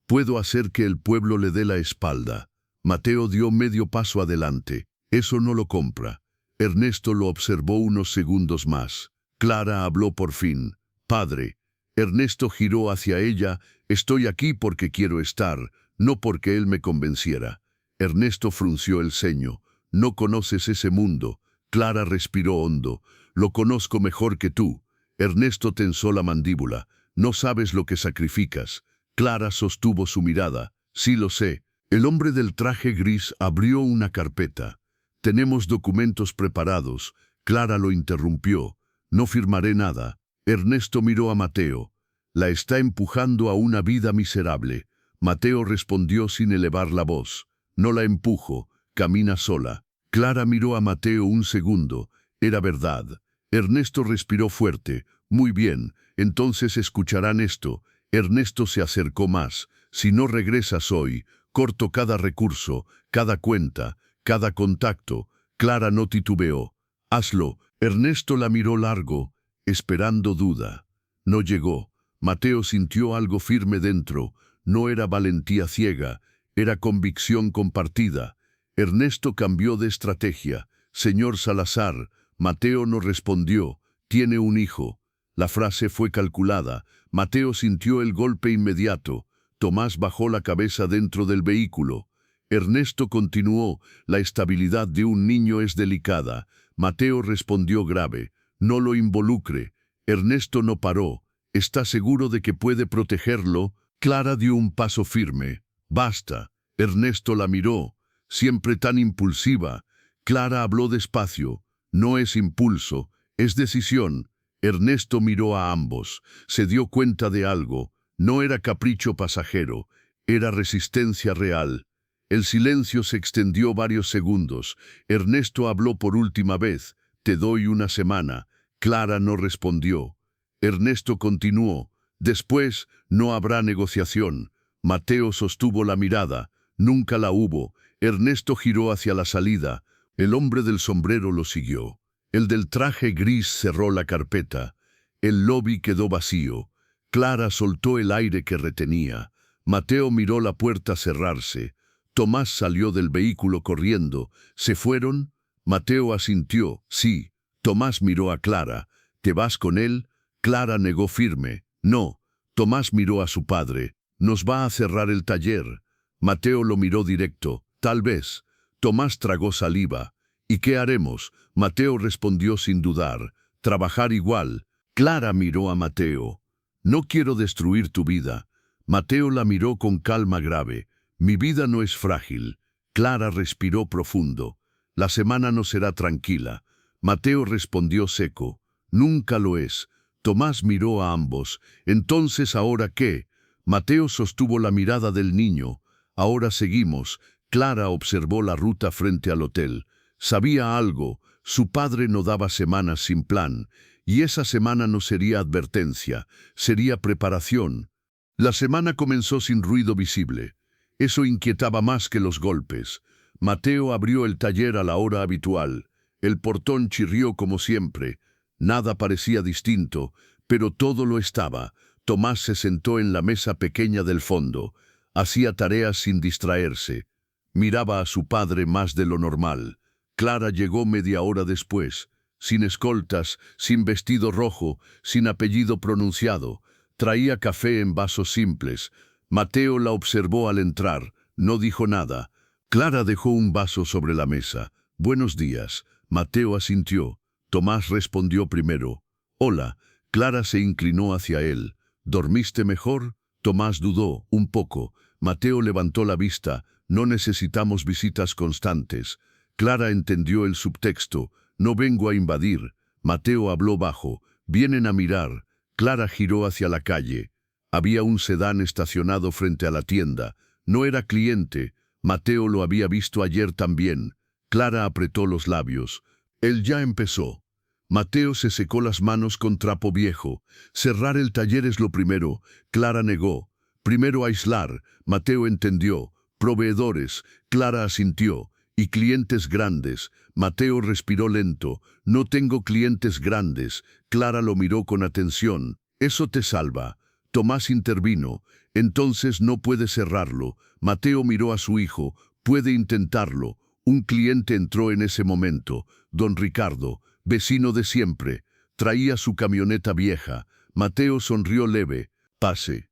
«Puedo hacer que el pueblo le dé la espalda». Mateo dio medio paso adelante. «Eso no lo compra». Ernesto lo observó unos segundos más. Clara habló por fin. «Padre». Ernesto giró hacia ella. «Estoy aquí porque quiero estar, no porque él me convenciera». Ernesto frunció el ceño. «No conoces ese mundo». Clara respiró hondo. «Lo conozco mejor que tú». Ernesto tensó la mandíbula. «No sabes lo que sacrificas». Clara sostuvo su mirada. «Sí lo sé». El hombre del traje gris abrió una carpeta. «Tenemos documentos preparados». Clara lo interrumpió. «No firmaré nada». Ernesto miró a Mateo. La está empujando a una vida miserable. Mateo respondió sin elevar la voz. No la empujo, camina sola. Clara miró a Mateo un segundo. Era verdad. Ernesto respiró fuerte. Muy bien, entonces escucharán esto. Ernesto se acercó más. Si no regresas hoy, corto cada recurso, cada cuenta, cada contacto. Clara no titubeó. Hazlo. Ernesto la miró largo, esperando duda. No llegó. Mateo sintió algo firme dentro. No era valentía ciega, era convicción compartida. Ernesto cambió de estrategia. Señor Salazar, Mateo no respondió. Tiene un hijo. La frase fue calculada. Mateo sintió el golpe inmediato. Tomás bajó la cabeza dentro del vehículo. Ernesto continuó. La estabilidad de un niño es delicada. Mateo respondió grave. No lo involucre. Ernesto no paró. ¿Está seguro de que puede protegerlo? Clara dio un paso firme. Basta. Ernesto la miró. Siempre tan impulsiva. Clara habló despacio. No es impulso, es decisión. Ernesto miró a ambos. Se dio cuenta de algo. No era capricho pasajero. Era resistencia real. El silencio se extendió varios segundos. Ernesto habló por última vez. Te doy una semana. Clara no respondió. Ernesto continuó. Después no habrá negociación. Mateo sostuvo la mirada. Nunca la hubo. Ernesto giró hacia la salida. El hombre del sombrero lo siguió. El del traje gris cerró la carpeta. El lobby quedó vacío. Clara soltó el aire que retenía. Mateo miró la puerta cerrarse. Tomás salió del vehículo corriendo. ¿Se fueron? Mateo asintió. Sí. Tomás miró a Clara. ¿Te vas con él? Clara negó firme. No. Tomás miró a su padre. Nos va a cerrar el taller. Mateo lo miró directo. Tal vez. Tomás tragó saliva. ¿Y qué haremos? Mateo respondió sin dudar. Trabajar igual. Clara miró a Mateo. No quiero destruir tu vida. Mateo la miró con calma grave. Mi vida no es frágil. Clara respiró profundo. La semana no será tranquila. Mateo respondió seco. Nunca lo es. Tomás miró a ambos. Entonces, ¿ahora qué? Mateo sostuvo la mirada del niño. Ahora seguimos. Clara observó la ruta frente al hotel. Sabía algo. Su padre no daba semanas sin plan. Y esa semana no sería advertencia, sería preparación. La semana comenzó sin ruido visible. Eso inquietaba más que los golpes. Mateo abrió el taller a la hora habitual. El portón chirrió como siempre. Nada parecía distinto, pero todo lo estaba. Tomás se sentó en la mesa pequeña del fondo. Hacía tareas sin distraerse. Miraba a su padre más de lo normal. Clara llegó media hora después, sin escoltas, sin vestido rojo, sin apellido pronunciado. Traía café en vasos simples. Mateo la observó al entrar. No dijo nada. Clara dejó un vaso sobre la mesa. Buenos días. Mateo asintió. Tomás respondió primero. Hola. Clara se inclinó hacia él. ¿Dormiste mejor? Tomás dudó, un poco. Mateo levantó la vista. No necesitamos visitas constantes. Clara entendió el subtexto. No vengo a invadir. Mateo habló bajo. Vienen a mirar. Clara giró hacia la calle. Había un sedán estacionado frente a la tienda. No era cliente. Mateo lo había visto ayer también. Clara apretó los labios. Él ya empezó. Mateo se secó las manos con trapo viejo. Cerrar el taller es lo primero. Clara negó. Primero aislar. Mateo entendió. Proveedores. Clara asintió. Y clientes grandes. Mateo respiró lento. No tengo clientes grandes. Clara lo miró con atención. Eso te salva. Tomás intervino. Entonces no puede cerrarlo. Mateo miró a su hijo. Puede intentarlo. Un cliente entró en ese momento. Don Ricardo, vecino de siempre. Traía su camioneta vieja. Mateo sonrió leve. Pase.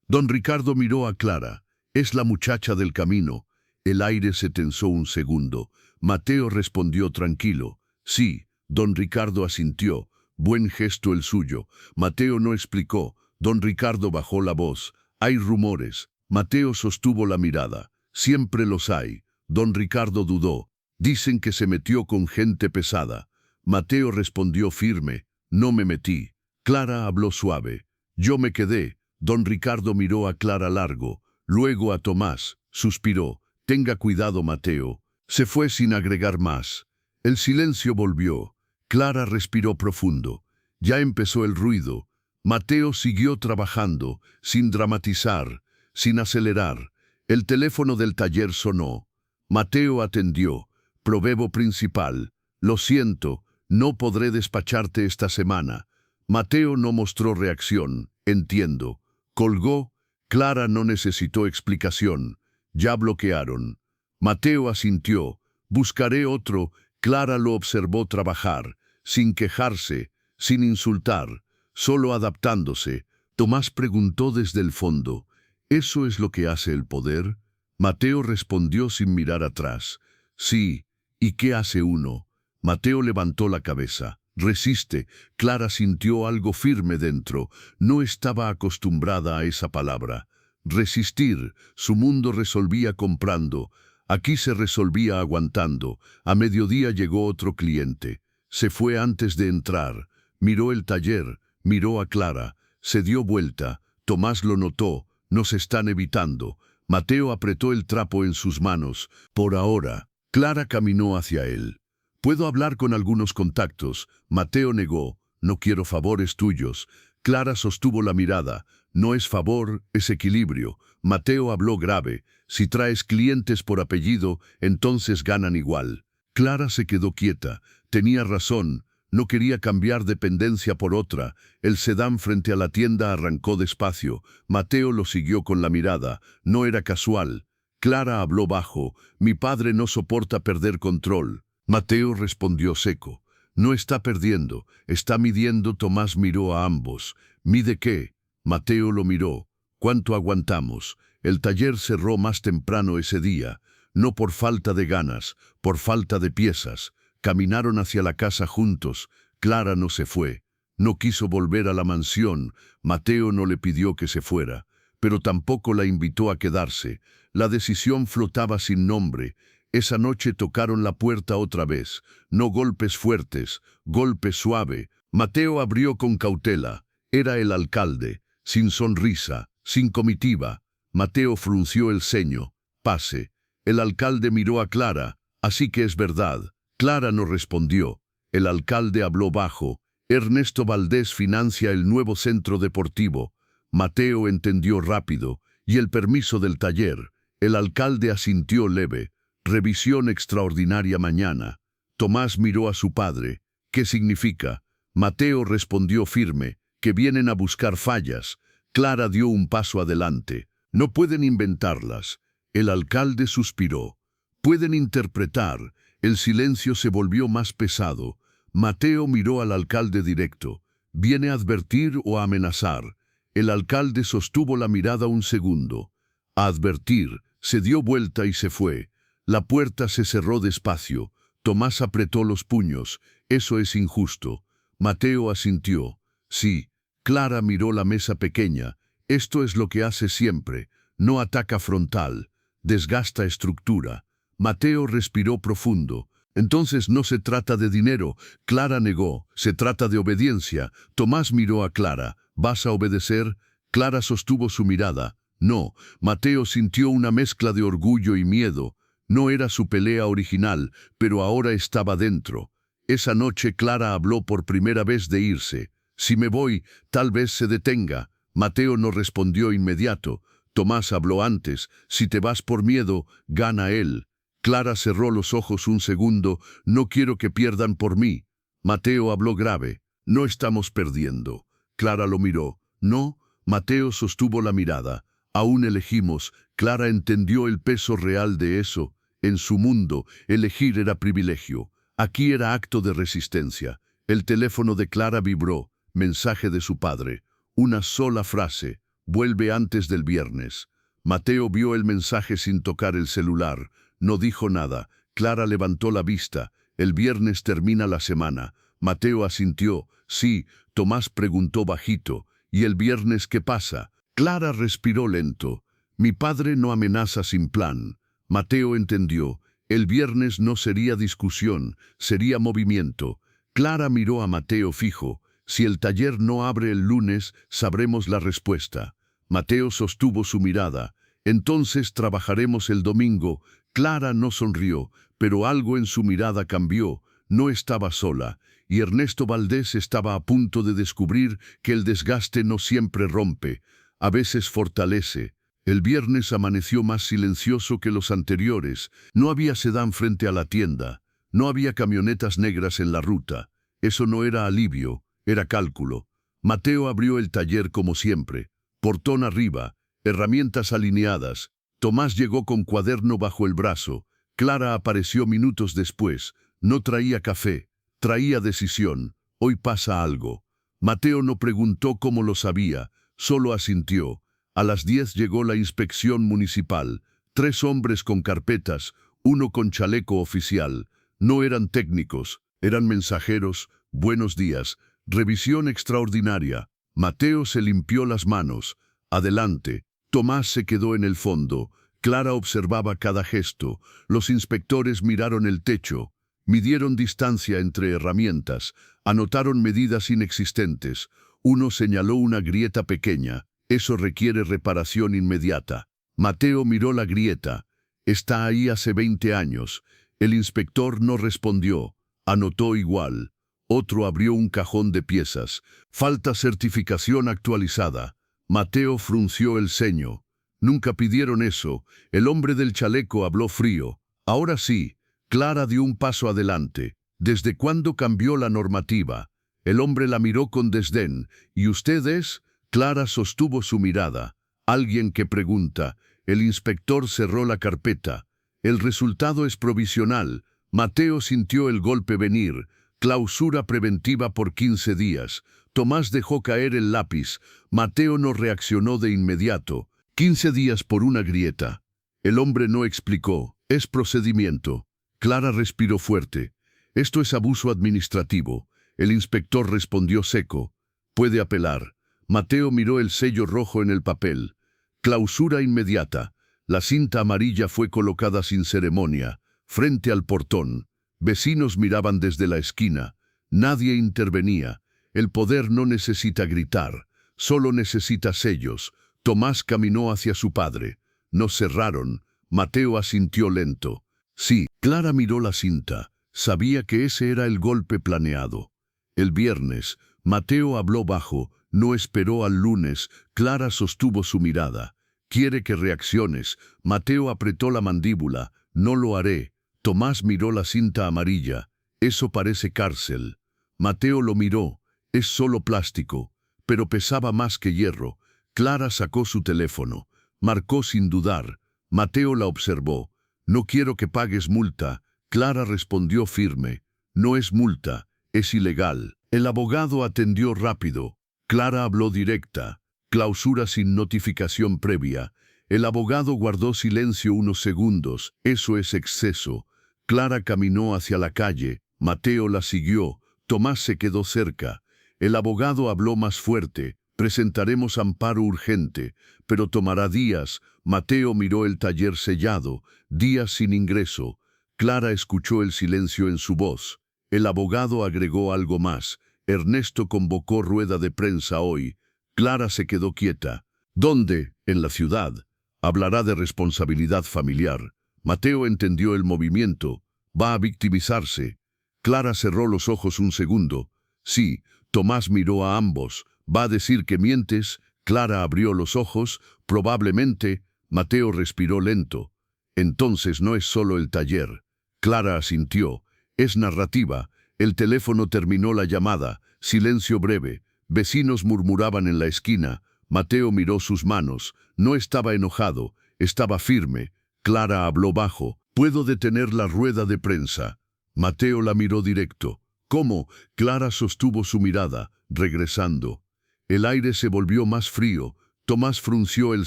Don Ricardo miró a Clara. Es la muchacha del camino. El aire se tensó un segundo. Mateo respondió tranquilo. Sí. Don Ricardo asintió. Buen gesto el suyo. Mateo no explicó. Don Ricardo bajó la voz. Hay rumores. Mateo sostuvo la mirada. Siempre los hay. Don Ricardo dudó. Dicen que se metió con gente pesada. Mateo respondió firme. No me metí. Clara habló suave. Yo me quedé. Don Ricardo miró a Clara largo, luego a Tomás, suspiró. Tenga cuidado, Mateo. Se fue sin agregar más. El silencio volvió. Clara respiró profundo. Ya empezó el ruido. Mateo siguió trabajando, sin dramatizar, sin acelerar. El teléfono del taller sonó. Mateo atendió. Probebo principal. Lo siento, no podré despacharte esta semana. Mateo no mostró reacción. Entiendo. Colgó. Clara no necesitó explicación. Ya bloquearon. Mateo asintió. Buscaré otro. Clara lo observó trabajar, sin quejarse, sin insultar, solo adaptándose. Tomás preguntó desde el fondo, ¿eso es lo que hace el poder? Mateo respondió sin mirar atrás. Sí, ¿y qué hace uno? Mateo levantó la cabeza. Resiste. Clara sintió algo firme dentro. No estaba acostumbrada a esa palabra. Resistir. Su mundo resolvía comprando. Aquí se resolvía aguantando. A mediodía llegó otro cliente. Se fue antes de entrar. Miró el taller, miró a Clara. Se dio vuelta. Tomás lo notó. Nos están evitando. Mateo apretó el trapo en sus manos. Por ahora. Clara caminó hacia él. «Puedo hablar con algunos contactos». Mateo negó. «No quiero favores tuyos». Clara sostuvo la mirada. «No es favor, es equilibrio». Mateo habló grave. «Si traes clientes por apellido, entonces ganan igual». Clara se quedó quieta. Tenía razón. No quería cambiar dependencia por otra. El sedán frente a la tienda arrancó despacio. Mateo lo siguió con la mirada. No era casual. Clara habló bajo. «Mi padre no soporta perder control». Mateo respondió seco. «No está perdiendo, está midiendo». Tomás miró a ambos. «¿Mide qué?» Mateo lo miró. «¿Cuánto aguantamos?» El taller cerró más temprano ese día. No por falta de ganas, por falta de piezas. Caminaron hacia la casa juntos. Clara no se fue. No quiso volver a la mansión. Mateo no le pidió que se fuera, pero tampoco la invitó a quedarse. La decisión flotaba sin nombre. Esa noche tocaron la puerta otra vez. No golpes fuertes, golpe suave. Mateo abrió con cautela. Era el alcalde, sin sonrisa, sin comitiva. Mateo frunció el ceño. «Pase». El alcalde miró a Clara. «Así que es verdad». Clara no respondió. El alcalde habló bajo. «Ernesto Valdés financia el nuevo centro deportivo». Mateo entendió rápido. «Y el permiso del taller». El alcalde asintió leve. «Revisión extraordinaria mañana». Tomás miró a su padre. «¿Qué significa?» Mateo respondió firme. «Que vienen a buscar fallas». Clara dio un paso adelante. «No pueden inventarlas». El alcalde suspiró. «Pueden interpretar». El silencio se volvió más pesado. Mateo miró al alcalde directo. «¿Viene a advertir o a amenazar?» El alcalde sostuvo la mirada un segundo. «A advertir». Se dio vuelta y se fue. La puerta se cerró despacio. Tomás apretó los puños. «Eso es injusto». Mateo asintió. «Sí». Clara miró la mesa pequeña. «Esto es lo que hace siempre. No ataca frontal. Desgasta estructura». Mateo respiró profundo. «Entonces no se trata de dinero». Clara negó. «Se trata de obediencia». Tomás miró a Clara. «¿Vas a obedecer?» Clara sostuvo su mirada. «No». Mateo sintió una mezcla de orgullo y miedo. No era su pelea original, pero ahora estaba dentro. Esa noche Clara habló por primera vez de irse. «Si me voy, tal vez se detenga». Mateo no respondió inmediato. Tomás habló antes. «Si te vas por miedo, gana él». Clara cerró los ojos un segundo. «No quiero que pierdan por mí». Mateo habló grave. «No estamos perdiendo». Clara lo miró. «No». Mateo sostuvo la mirada. «Aún elegimos». Clara entendió el peso real de eso. En su mundo, elegir era privilegio. Aquí era acto de resistencia. El teléfono de Clara vibró. Mensaje de su padre. Una sola frase. «Vuelve antes del viernes». Mateo vio el mensaje sin tocar el celular. No dijo nada. Clara levantó la vista. «El viernes termina la semana». Mateo asintió. «Sí». Tomás preguntó bajito. «¿Y el viernes qué pasa?» Clara respiró lento. «Mi padre no amenaza sin plan». Mateo entendió. El viernes no sería discusión, sería movimiento. Clara miró a Mateo fijo. Si el taller no abre el lunes, sabremos la respuesta. Mateo sostuvo su mirada. Entonces trabajaremos el domingo. Clara no sonrió, pero algo en su mirada cambió. No estaba sola, y Ernesto Valdés estaba a punto de descubrir que el desgaste no siempre rompe, a veces fortalece. El viernes amaneció más silencioso que los anteriores. No había sedán frente a la tienda. No había camionetas negras en la ruta. Eso no era alivio, era cálculo. Mateo abrió el taller como siempre. Portón arriba, herramientas alineadas. Tomás llegó con cuaderno bajo el brazo. Clara apareció minutos después. No traía café, traía decisión. Hoy pasa algo. Mateo no preguntó cómo lo sabía, solo asintió. A las 10 llegó la inspección municipal. 3 hombres con carpetas, uno con chaleco oficial. No eran técnicos, eran mensajeros. Buenos días. Revisión extraordinaria. Mateo se limpió las manos. Adelante. Tomás se quedó en el fondo. Clara observaba cada gesto. Los inspectores miraron el techo. Midieron distancia entre herramientas. Anotaron medidas inexistentes. Uno señaló una grieta pequeña. Eso requiere reparación inmediata. Mateo miró la grieta. Está ahí hace 20 años. El inspector no respondió. Anotó igual. Otro abrió un cajón de piezas. Falta certificación actualizada. Mateo frunció el ceño. Nunca pidieron eso. El hombre del chaleco habló frío. Ahora sí. Clara dio un paso adelante. ¿Desde cuándo cambió la normativa? El hombre la miró con desdén. ¿Y ustedes? Clara sostuvo su mirada. Alguien que pregunta. El inspector cerró la carpeta. El resultado es provisional. Mateo sintió el golpe venir. Clausura preventiva por 15 días. Tomás dejó caer el lápiz. Mateo no reaccionó de inmediato. 15 días por una grieta. El hombre no explicó. Es procedimiento. Clara respiró fuerte. Esto es abuso administrativo. El inspector respondió seco. Puede apelar. Mateo miró el sello rojo en el papel. Clausura inmediata. La cinta amarilla fue colocada sin ceremonia, frente al portón. Vecinos miraban desde la esquina. Nadie intervenía. El poder no necesita gritar, solo necesita sellos. Tomás caminó hacia su padre. Nos cerraron. Mateo asintió lento. Sí, Clara miró la cinta. Sabía que ese era el golpe planeado. El viernes, Mateo habló bajo. No esperó al lunes. Clara sostuvo su mirada. Quiere que reacciones. Mateo apretó la mandíbula. No lo haré. Tomás miró la cinta amarilla. Eso parece cárcel. Mateo lo miró. Es solo plástico, pero pesaba más que hierro. Clara sacó su teléfono. Marcó sin dudar. Mateo la observó. No quiero que pagues multa. Clara respondió firme. No es multa, es ilegal. El abogado atendió rápido. Clara habló directa. Clausura sin notificación previa. El abogado guardó silencio unos segundos. Eso es exceso. Clara caminó hacia la calle. Mateo la siguió. Tomás se quedó cerca. El abogado habló más fuerte. Presentaremos amparo urgente, pero tomará días. Mateo miró el taller sellado. Días sin ingreso. Clara escuchó el silencio en su voz. El abogado agregó algo más. Ernesto convocó rueda de prensa hoy. Clara se quedó quieta. ¿Dónde? En la ciudad. Hablará de responsabilidad familiar. Mateo entendió el movimiento. Va a victimizarse. Clara cerró los ojos un segundo. Sí, Tomás miró a ambos. ¿Va a decir que mientes? Clara abrió los ojos. Probablemente. Mateo respiró lento. Entonces no es solo el taller. Clara asintió. Es narrativa. El teléfono terminó la llamada. Silencio breve. Vecinos murmuraban en la esquina. Mateo miró sus manos. No estaba enojado. Estaba firme. Clara habló bajo. ¿Puedo detener la rueda de prensa? Mateo la miró directo. ¿Cómo? Clara sostuvo su mirada, regresando. El aire se volvió más frío. Tomás frunció el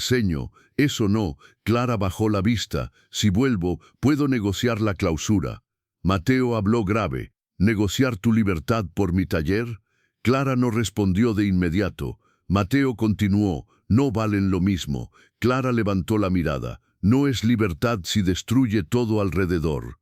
ceño. Eso no. Clara bajó la vista. Si vuelvo, puedo negociar la clausura. Mateo habló grave. ¿Negociar tu libertad por mi taller? Clara no respondió de inmediato. Mateo continuó. No valen lo mismo. Clara levantó la mirada. No es libertad si destruye todo alrededor.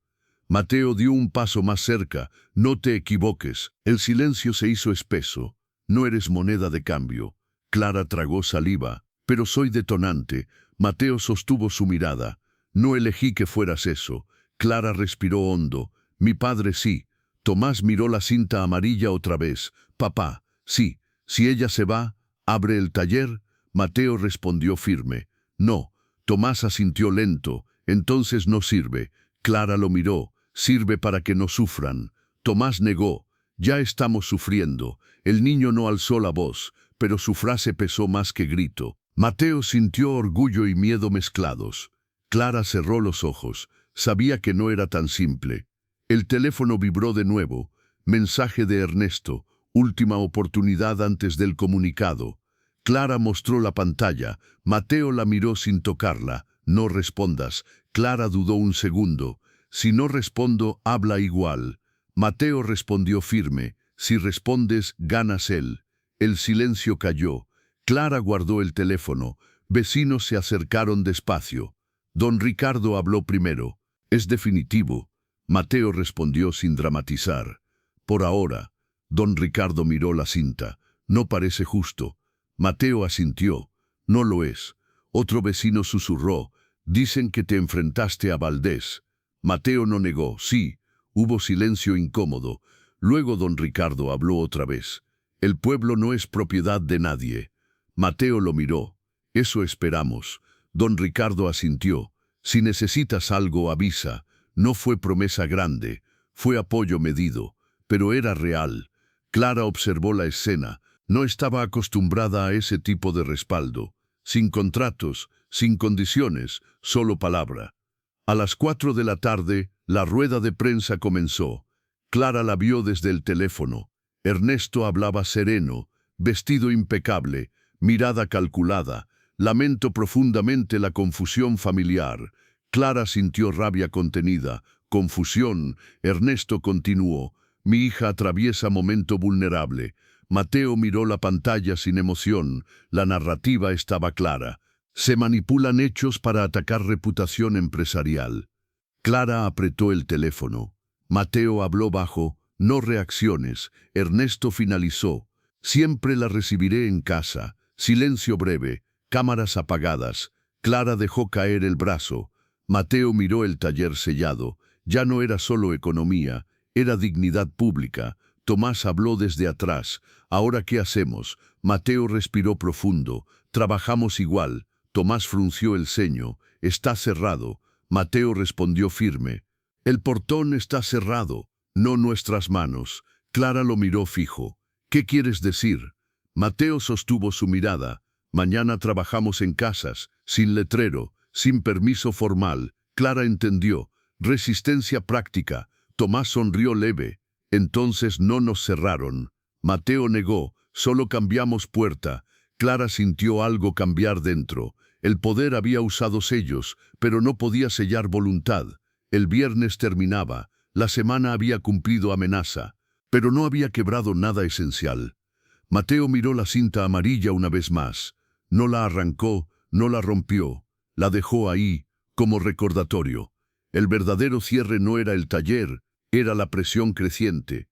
Mateo dio un paso más cerca. No te equivoques. El silencio se hizo espeso. no eres moneda de cambio. Clara tragó saliva. Pero soy detonante. Mateo sostuvo su mirada. No elegí que fueras eso. Clara respiró hondo. Mi padre sí. Tomás miró la cinta amarilla otra vez. Papá, sí. Si ella se va, ¿abre el taller? Mateo respondió firme. No. Tomás asintió lento. Entonces no sirve. Clara lo miró. Sirve para que no sufran. Tomás negó. Ya estamos sufriendo. El niño no alzó la voz, pero su frase pesó más que grito. Mateo sintió orgullo y miedo mezclados. Clara cerró los ojos. Sabía que no era tan simple. El teléfono vibró de nuevo. Mensaje de Ernesto. Última oportunidad antes del comunicado. Clara mostró la pantalla. Mateo la miró sin tocarla. No respondas. Clara dudó un segundo. Si no respondo, habla igual. Mateo respondió firme. Si respondes, ganas él. El silencio cayó. Clara guardó el teléfono. Vecinos se acercaron despacio. Don Ricardo habló primero. Es definitivo. Mateo respondió sin dramatizar. Por ahora. Don Ricardo miró la cinta. No parece justo. Mateo asintió. No lo es. Otro vecino susurró. Dicen que te enfrentaste a Valdés. Mateo no negó. Sí. Hubo silencio incómodo. Luego don Ricardo habló otra vez. El pueblo no es propiedad de nadie. Mateo lo miró. Eso esperamos. Don Ricardo asintió. Si necesitas algo, avisa. No fue promesa grande. Fue apoyo medido. Pero era real. Clara observó la escena. No estaba acostumbrada a ese tipo de respaldo. Sin contratos, sin condiciones, solo palabra. A las 4 de la tarde, la rueda de prensa comenzó. Clara la vio desde el teléfono. Ernesto hablaba sereno, vestido impecable, mirada calculada. Lamento profundamente la confusión familiar. Clara sintió rabia contenida, confusión. Ernesto continuó. Mi hija atraviesa momento vulnerable. Mateo miró la pantalla sin emoción. La narrativa estaba clara. Se manipulan hechos para atacar reputación empresarial. Clara apretó el teléfono. Mateo habló bajo. No reacciones. Ernesto finalizó. Siempre la recibiré en casa. Silencio breve. Cámaras apagadas. Clara dejó caer el brazo. Mateo miró el taller sellado. Ya no era solo economía, era dignidad pública. Tomás habló desde atrás. ¿Ahora qué hacemos? Mateo respiró profundo. Trabajamos igual. Tomás frunció el ceño. Está cerrado. Mateo respondió firme. El portón está cerrado, no nuestras manos. Clara lo miró fijo. ¿Qué quieres decir? Mateo sostuvo su mirada. Mañana trabajamos en casas, sin letrero, sin permiso formal. Clara entendió. Resistencia práctica. Tomás sonrió leve. Entonces no nos cerraron. Mateo negó. Solo cambiamos puerta. Clara sintió algo cambiar dentro. El poder había usado sellos, pero no podía sellar voluntad. El viernes terminaba. La semana había cumplido amenaza, pero no había quebrado nada esencial. Mateo miró la cinta amarilla una vez más. No la arrancó, no la rompió. La dejó ahí, como recordatorio. El verdadero cierre no era el taller, era la presión creciente.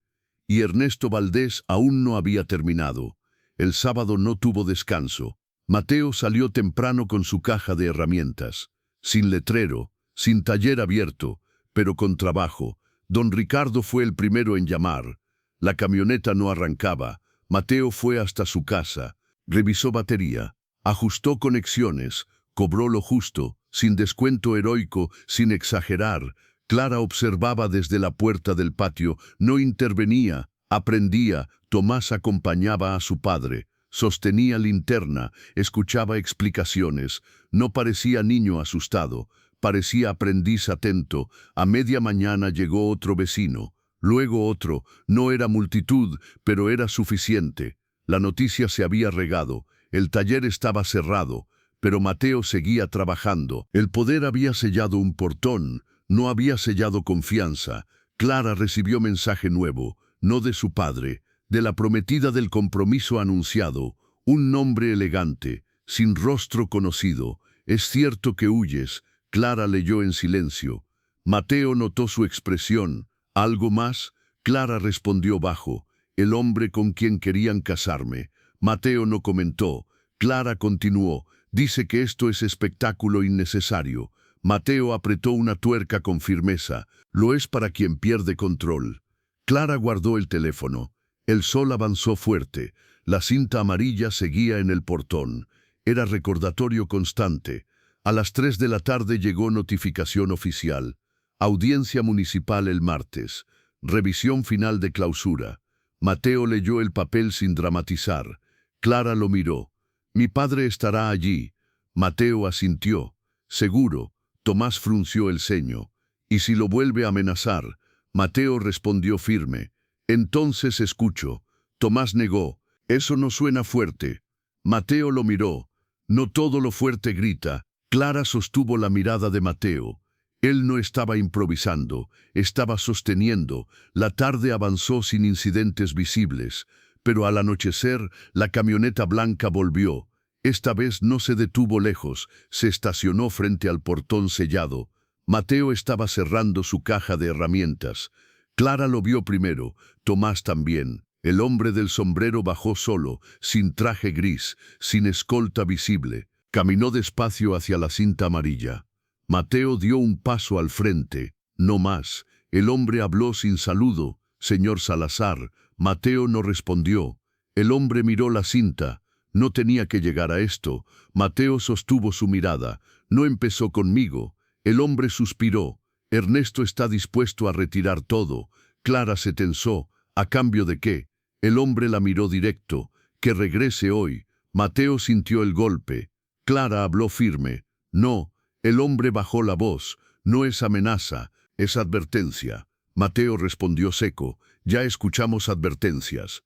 Y Ernesto Valdés aún no había terminado. El sábado no tuvo descanso. Mateo salió temprano con su caja de herramientas. Sin letrero, sin taller abierto, pero con trabajo. Don Ricardo fue el primero en llamar. La camioneta no arrancaba. Mateo fue hasta su casa. Revisó batería. Ajustó conexiones. Cobró lo justo, sin descuento heroico, sin exagerar. Clara observaba desde la puerta del patio. No intervenía. Aprendía. Tomás acompañaba a su padre. Sostenía linterna, escuchaba explicaciones. No parecía niño asustado, parecía aprendiz atento. A media mañana llegó otro vecino, luego otro. No era multitud, pero era suficiente. La noticia se había regado, el taller estaba cerrado, pero Mateo seguía trabajando. El poder había sellado un portón, no había sellado confianza. Clara recibió mensaje nuevo, no de su padre, de la prometida del compromiso anunciado, un nombre elegante, sin rostro conocido. Es cierto que huyes. Clara leyó en silencio. Mateo notó su expresión. ¿Algo más? Clara respondió bajo. el hombre con quien querían casarme. Mateo no comentó. Clara continuó. Dice que esto es espectáculo innecesario. Mateo apretó una tuerca con firmeza. Lo es para quien pierde control. Clara guardó el teléfono. El sol avanzó fuerte. La cinta amarilla seguía en el portón. Era recordatorio constante. A las 3 de la tarde llegó notificación oficial. Audiencia municipal el martes. Revisión final de clausura. Mateo leyó el papel sin dramatizar. Clara lo miró. Mi padre estará allí. Mateo asintió. Seguro. Tomás frunció el ceño. ¿Y si lo vuelve a amenazar? Mateo respondió firme. Entonces escucho. Tomás negó. Eso no suena fuerte. Mateo lo miró. No todo lo fuerte grita. Clara sostuvo la mirada de Mateo. Él no estaba improvisando, estaba sosteniendo. La tarde avanzó sin incidentes visibles, pero al anochecer la camioneta blanca volvió. Esta vez no se detuvo lejos, se estacionó frente al portón sellado. Mateo estaba cerrando su caja de herramientas. Clara lo vio primero, Tomás también. El hombre del sombrero bajó solo, sin traje gris, sin escolta visible. Caminó despacio hacia la cinta amarilla. Mateo dio un paso al frente, no más. El hombre habló sin saludo. Señor Salazar. Mateo no respondió. El hombre miró la cinta. No tenía que llegar a esto. Mateo sostuvo su mirada. No empezó conmigo. El hombre suspiró. Ernesto está dispuesto a retirar todo. Clara se tensó. ¿A cambio de qué? El hombre la miró directo. Que regrese hoy. Mateo sintió el golpe. Clara habló firme. No. El hombre bajó la voz. No es amenaza, es advertencia. Mateo respondió seco. Ya escuchamos advertencias.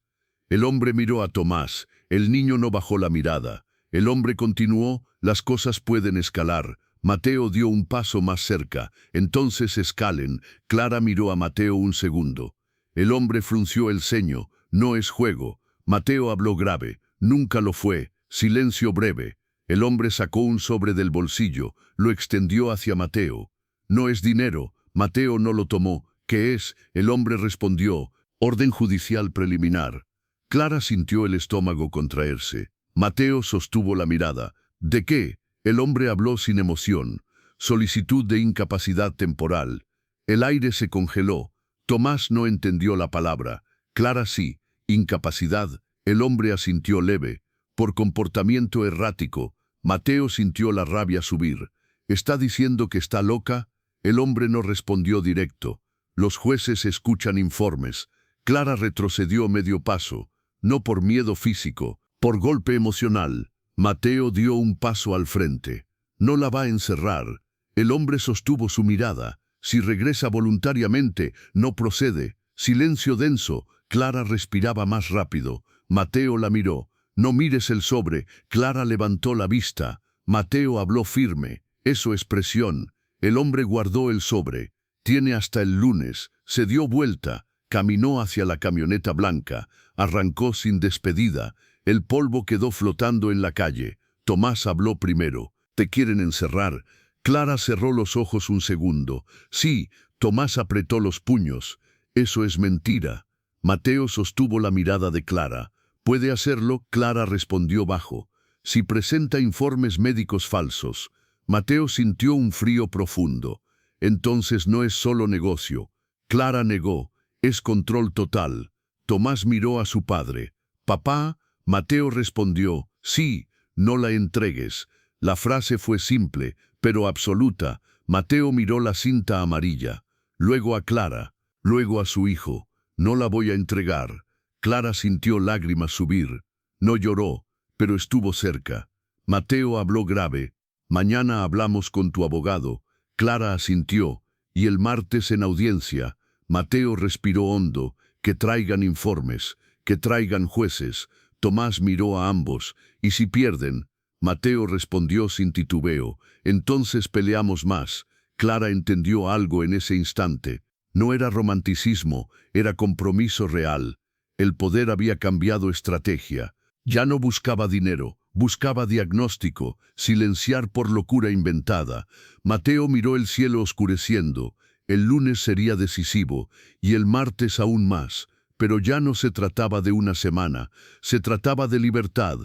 El hombre miró a Tomás. El niño no bajó la mirada. El hombre continuó. Las cosas pueden escalar. Mateo dio un paso más cerca. Entonces escalen. Clara miró a Mateo un segundo. El hombre frunció el ceño. No es juego. Mateo habló grave. Nunca lo fue. Silencio breve. El hombre sacó un sobre del bolsillo, lo extendió hacia Mateo. No es dinero. Mateo no lo tomó. ¿Qué es? El hombre respondió. Orden judicial preliminar. Clara sintió el estómago contraerse. Mateo sostuvo la mirada. ¿De qué? El hombre habló sin emoción. Solicitud de incapacidad temporal. El aire se congeló. Tomás no entendió la palabra. Clara sí. Incapacidad. El hombre asintió leve. Por comportamiento errático. Mateo sintió la rabia subir. ¿Está diciendo que está loca? El hombre no respondió directo. Los jueces escuchan informes. Clara retrocedió medio paso. No por miedo físico, por golpe emocional. Mateo dio un paso al frente. No la va a encerrar. El hombre sostuvo su mirada. Si regresa voluntariamente, no procede. Silencio denso. Clara respiraba más rápido. Mateo la miró. No mires el sobre. Clara levantó la vista. Mateo habló firme. Eso es presión. El hombre guardó el sobre. Tiene hasta el lunes. Se dio vuelta. Caminó hacia la camioneta blanca. Arrancó sin despedida. El polvo quedó flotando en la calle. Tomás habló primero. ¿Te quieren encerrar? Clara cerró los ojos un segundo. Sí. Tomás apretó los puños. Eso es mentira. Mateo sostuvo la mirada de Clara. ¿Puede hacerlo? Clara respondió bajo. Si presenta informes médicos falsos. Mateo sintió un frío profundo. Entonces no es solo negocio. Clara negó. Es control total. Tomás miró a su padre. ¿Papá? Mateo respondió. Sí, no la entregues. La frase fue simple, pero absoluta. Mateo miró la cinta amarilla. Luego a Clara. Luego a su hijo. No la voy a entregar. Clara sintió lágrimas subir. No lloró, pero estuvo cerca. Mateo habló grave. Mañana hablamos con tu abogado. Clara asintió. Y el martes en audiencia. Mateo respiró hondo. Que traigan informes. Que traigan jueces. Tomás miró a ambos. ¿Y si pierden? Mateo respondió sin titubeo. Entonces peleamos más. Clara entendió algo en ese instante. No era romanticismo, era compromiso real. El poder había cambiado estrategia. Ya no buscaba dinero, buscaba diagnóstico, silenciar por locura inventada. Mateo miró el cielo oscureciendo. El lunes sería decisivo, y el martes aún más. Pero ya no se trataba de una semana, se trataba de libertad.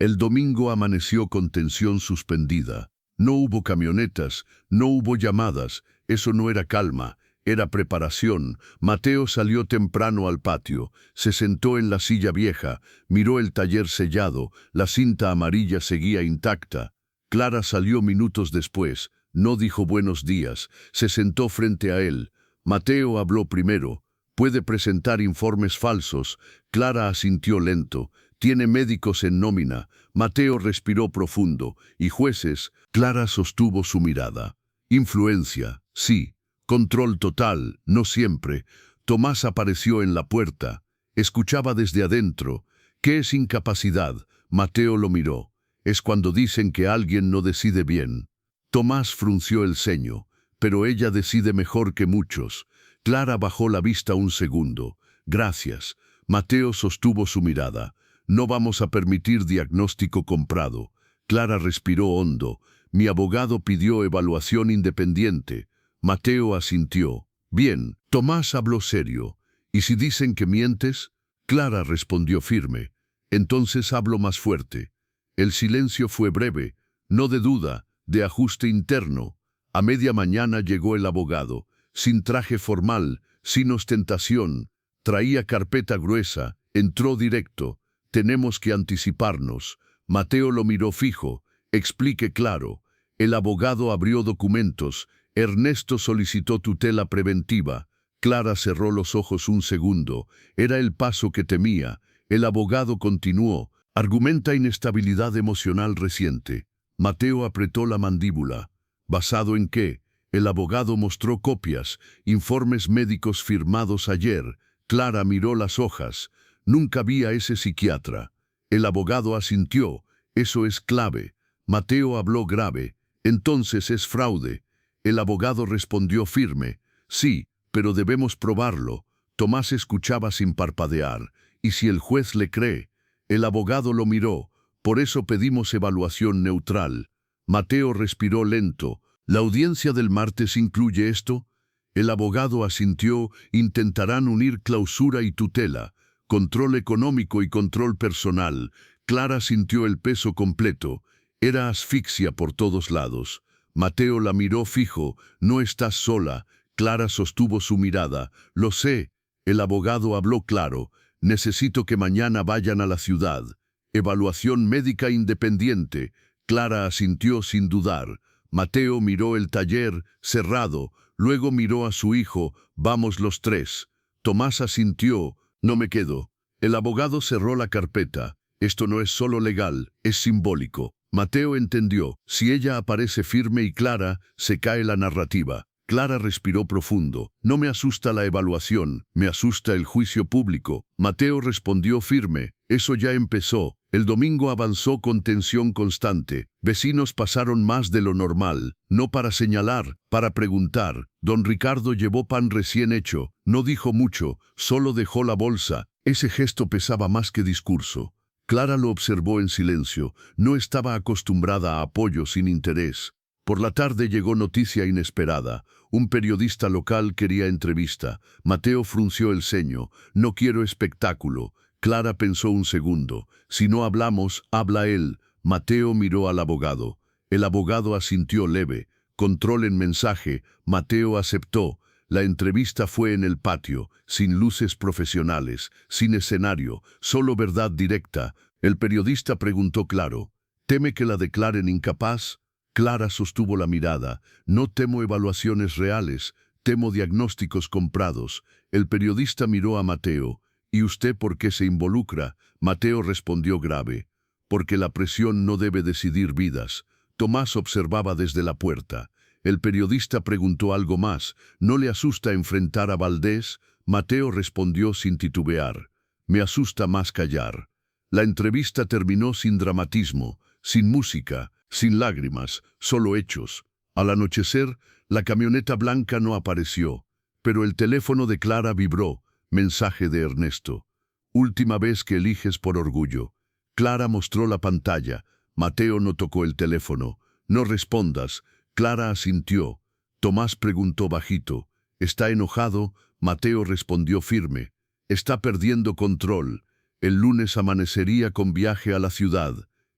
El domingo amaneció con tensión suspendida. No hubo camionetas, no hubo llamadas, eso no era calma, era preparación. Mateo salió temprano al patio, se sentó en la silla vieja, miró el taller sellado, la cinta amarilla seguía intacta. Clara salió minutos después, no dijo buenos días, se sentó frente a él. Mateo habló primero. Puede presentar informes falsos. Clara asintió lento. Tiene médicos en nómina. Mateo respiró profundo. ¿Y jueces? Clara sostuvo su mirada. Influencia, sí. Control total, no siempre. Tomás apareció en la puerta. Escuchaba desde adentro. ¿Qué es incapacidad? Mateo lo miró. Es cuando dicen que alguien no decide bien. Tomás frunció el ceño. Pero ella decide mejor que muchos. Clara bajó la vista un segundo. Gracias. Mateo sostuvo su mirada. No vamos a permitir diagnóstico comprado. Clara respiró hondo. Mi abogado pidió evaluación independiente. Mateo asintió. Bien. Tomás habló serio. ¿Y si dicen que mientes? Clara respondió firme. Entonces hablo más fuerte. El silencio fue breve, no de duda, de ajuste interno. A media mañana llegó el abogado, sin traje formal, sin ostentación. Traía carpeta gruesa, entró directo. Tenemos que anticiparnos. Mateo lo miró fijo. Explique claro. El abogado abrió documentos. Ernesto solicitó tutela preventiva. Clara cerró los ojos un segundo. Era el paso que temía. El abogado continuó. Argumenta inestabilidad emocional reciente. Mateo apretó la mandíbula. ¿Basado en qué? El abogado mostró copias, informes médicos firmados ayer. Clara miró las hojas. Nunca vi a ese psiquiatra. El abogado asintió. Eso es clave. Mateo habló grave. Entonces es fraude. El abogado respondió firme. Sí, pero debemos probarlo. Tomás escuchaba sin parpadear. ¿Y si el juez le cree? El abogado lo miró. Por eso pedimos evaluación neutral. Mateo respiró lento. ¿La audiencia del martes incluye esto? El abogado asintió. Intentarán unir clausura y tutela, control económico y control personal. Clara sintió el peso completo. Era asfixia por todos lados. Mateo la miró fijo. No estás sola. Clara sostuvo su mirada. Lo sé. El abogado habló claro. Necesito que mañana vayan a la ciudad. Evaluación médica independiente. Clara asintió sin dudar. Mateo miró el taller, cerrado. Luego miró a su hijo. Vamos los tres. Tomás asintió. No me quedo. El abogado cerró la carpeta. Esto no es solo legal, es simbólico. Mateo entendió. Si ella aparece firme y clara, se cae la narrativa. Clara respiró profundo. No me asusta la evaluación, me asusta el juicio público. Mateo respondió firme. Eso ya empezó. El domingo avanzó con tensión constante. Vecinos pasaron más de lo normal, no para señalar, para preguntar. Don Ricardo llevó pan recién hecho. No dijo mucho, solo dejó la bolsa. Ese gesto pesaba más que discurso. Clara lo observó en silencio. No estaba acostumbrada a apoyo sin interés. Por la tarde llegó noticia inesperada. Un periodista local quería entrevista. Mateo frunció el ceño. No quiero espectáculo. Clara pensó un segundo. Si no hablamos, habla él. Mateo miró al abogado. El abogado asintió leve. Control en mensaje. Mateo aceptó. La entrevista fue en el patio, sin luces profesionales, sin escenario, solo verdad directa. El periodista preguntó claro. ¿Teme que la declaren incapaz? Clara sostuvo la mirada. No temo evaluaciones reales, temo diagnósticos comprados. El periodista miró a Mateo. ¿Y usted por qué se involucra? Mateo respondió grave. Porque la presión no debe decidir vidas. Tomás observaba desde la puerta. El periodista preguntó algo más. ¿No le asusta enfrentar a Valdés? Mateo respondió sin titubear. Me asusta más callar. La entrevista terminó sin dramatismo, sin música, sin lágrimas, solo hechos. Al anochecer, la camioneta blanca no apareció, pero el teléfono de Clara vibró. Mensaje de Ernesto. Última vez que eliges por orgullo. Clara mostró la pantalla. Mateo no tocó el teléfono. No respondas. Clara asintió. Tomás preguntó bajito. ¿Está enojado? Mateo respondió firme. Está perdiendo control. El lunes amanecería con viaje a la ciudad,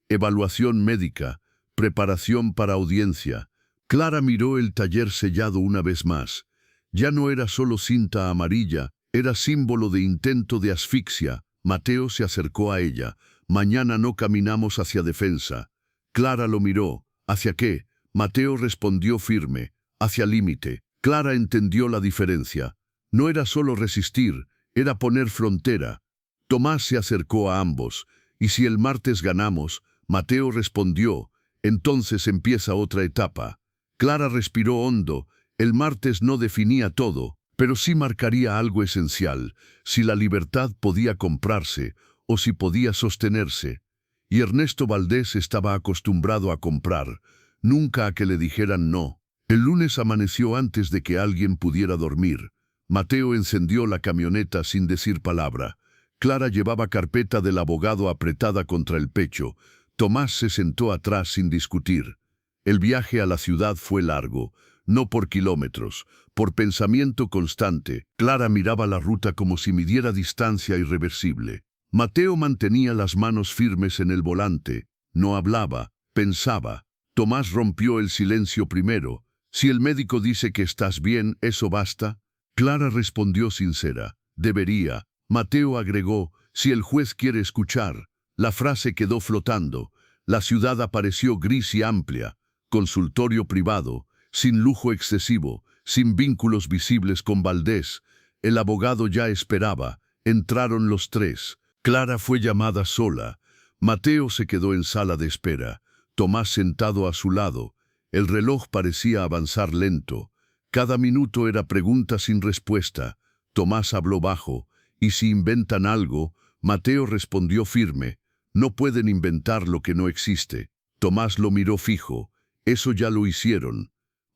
evaluación médica, preparación para audiencia. Clara miró el taller sellado una vez más. Ya no era solo cinta amarilla, era símbolo de intento de asfixia. Mateo se acercó a ella. Mañana no caminamos hacia defensa. Clara lo miró. ¿Hacia qué? Mateo respondió firme. Hacia límite. Clara entendió la diferencia. No era solo resistir, era poner frontera. Tomás se acercó a ambos. ¿Y si el martes ganamos? Mateo respondió. Entonces empieza otra etapa. Clara respiró hondo. El martes no definía todo, pero sí marcaría algo esencial, si la libertad podía comprarse o si podía sostenerse. Y Ernesto Valdés estaba acostumbrado a comprar, nunca a que le dijeran no. El lunes amaneció antes de que alguien pudiera dormir. Mateo encendió la camioneta sin decir palabra. Clara llevaba carpeta del abogado apretada contra el pecho. Tomás se sentó atrás sin discutir. El viaje a la ciudad fue largo, no por kilómetros, por pensamiento constante. Clara miraba la ruta como si midiera distancia irreversible. Mateo mantenía las manos firmes en el volante. No hablaba, pensaba. Tomás rompió el silencio primero. Si el médico dice que estás bien, ¿eso basta? Clara respondió sincera. Debería. Mateo agregó, si el juez quiere escuchar. La frase quedó flotando. La ciudad apareció gris y amplia. Consultorio privado, sin lujo excesivo, sin vínculos visibles con Valdés. El abogado ya esperaba. Entraron los tres. Clara fue llamada sola. Mateo se quedó en sala de espera. Tomás sentado a su lado. El reloj parecía avanzar lento. Cada minuto era pregunta sin respuesta. Tomás habló bajo. ¿Y si inventan algo? Mateo respondió firme. No pueden inventar lo que no existe. Tomás lo miró fijo. Eso ya lo hicieron.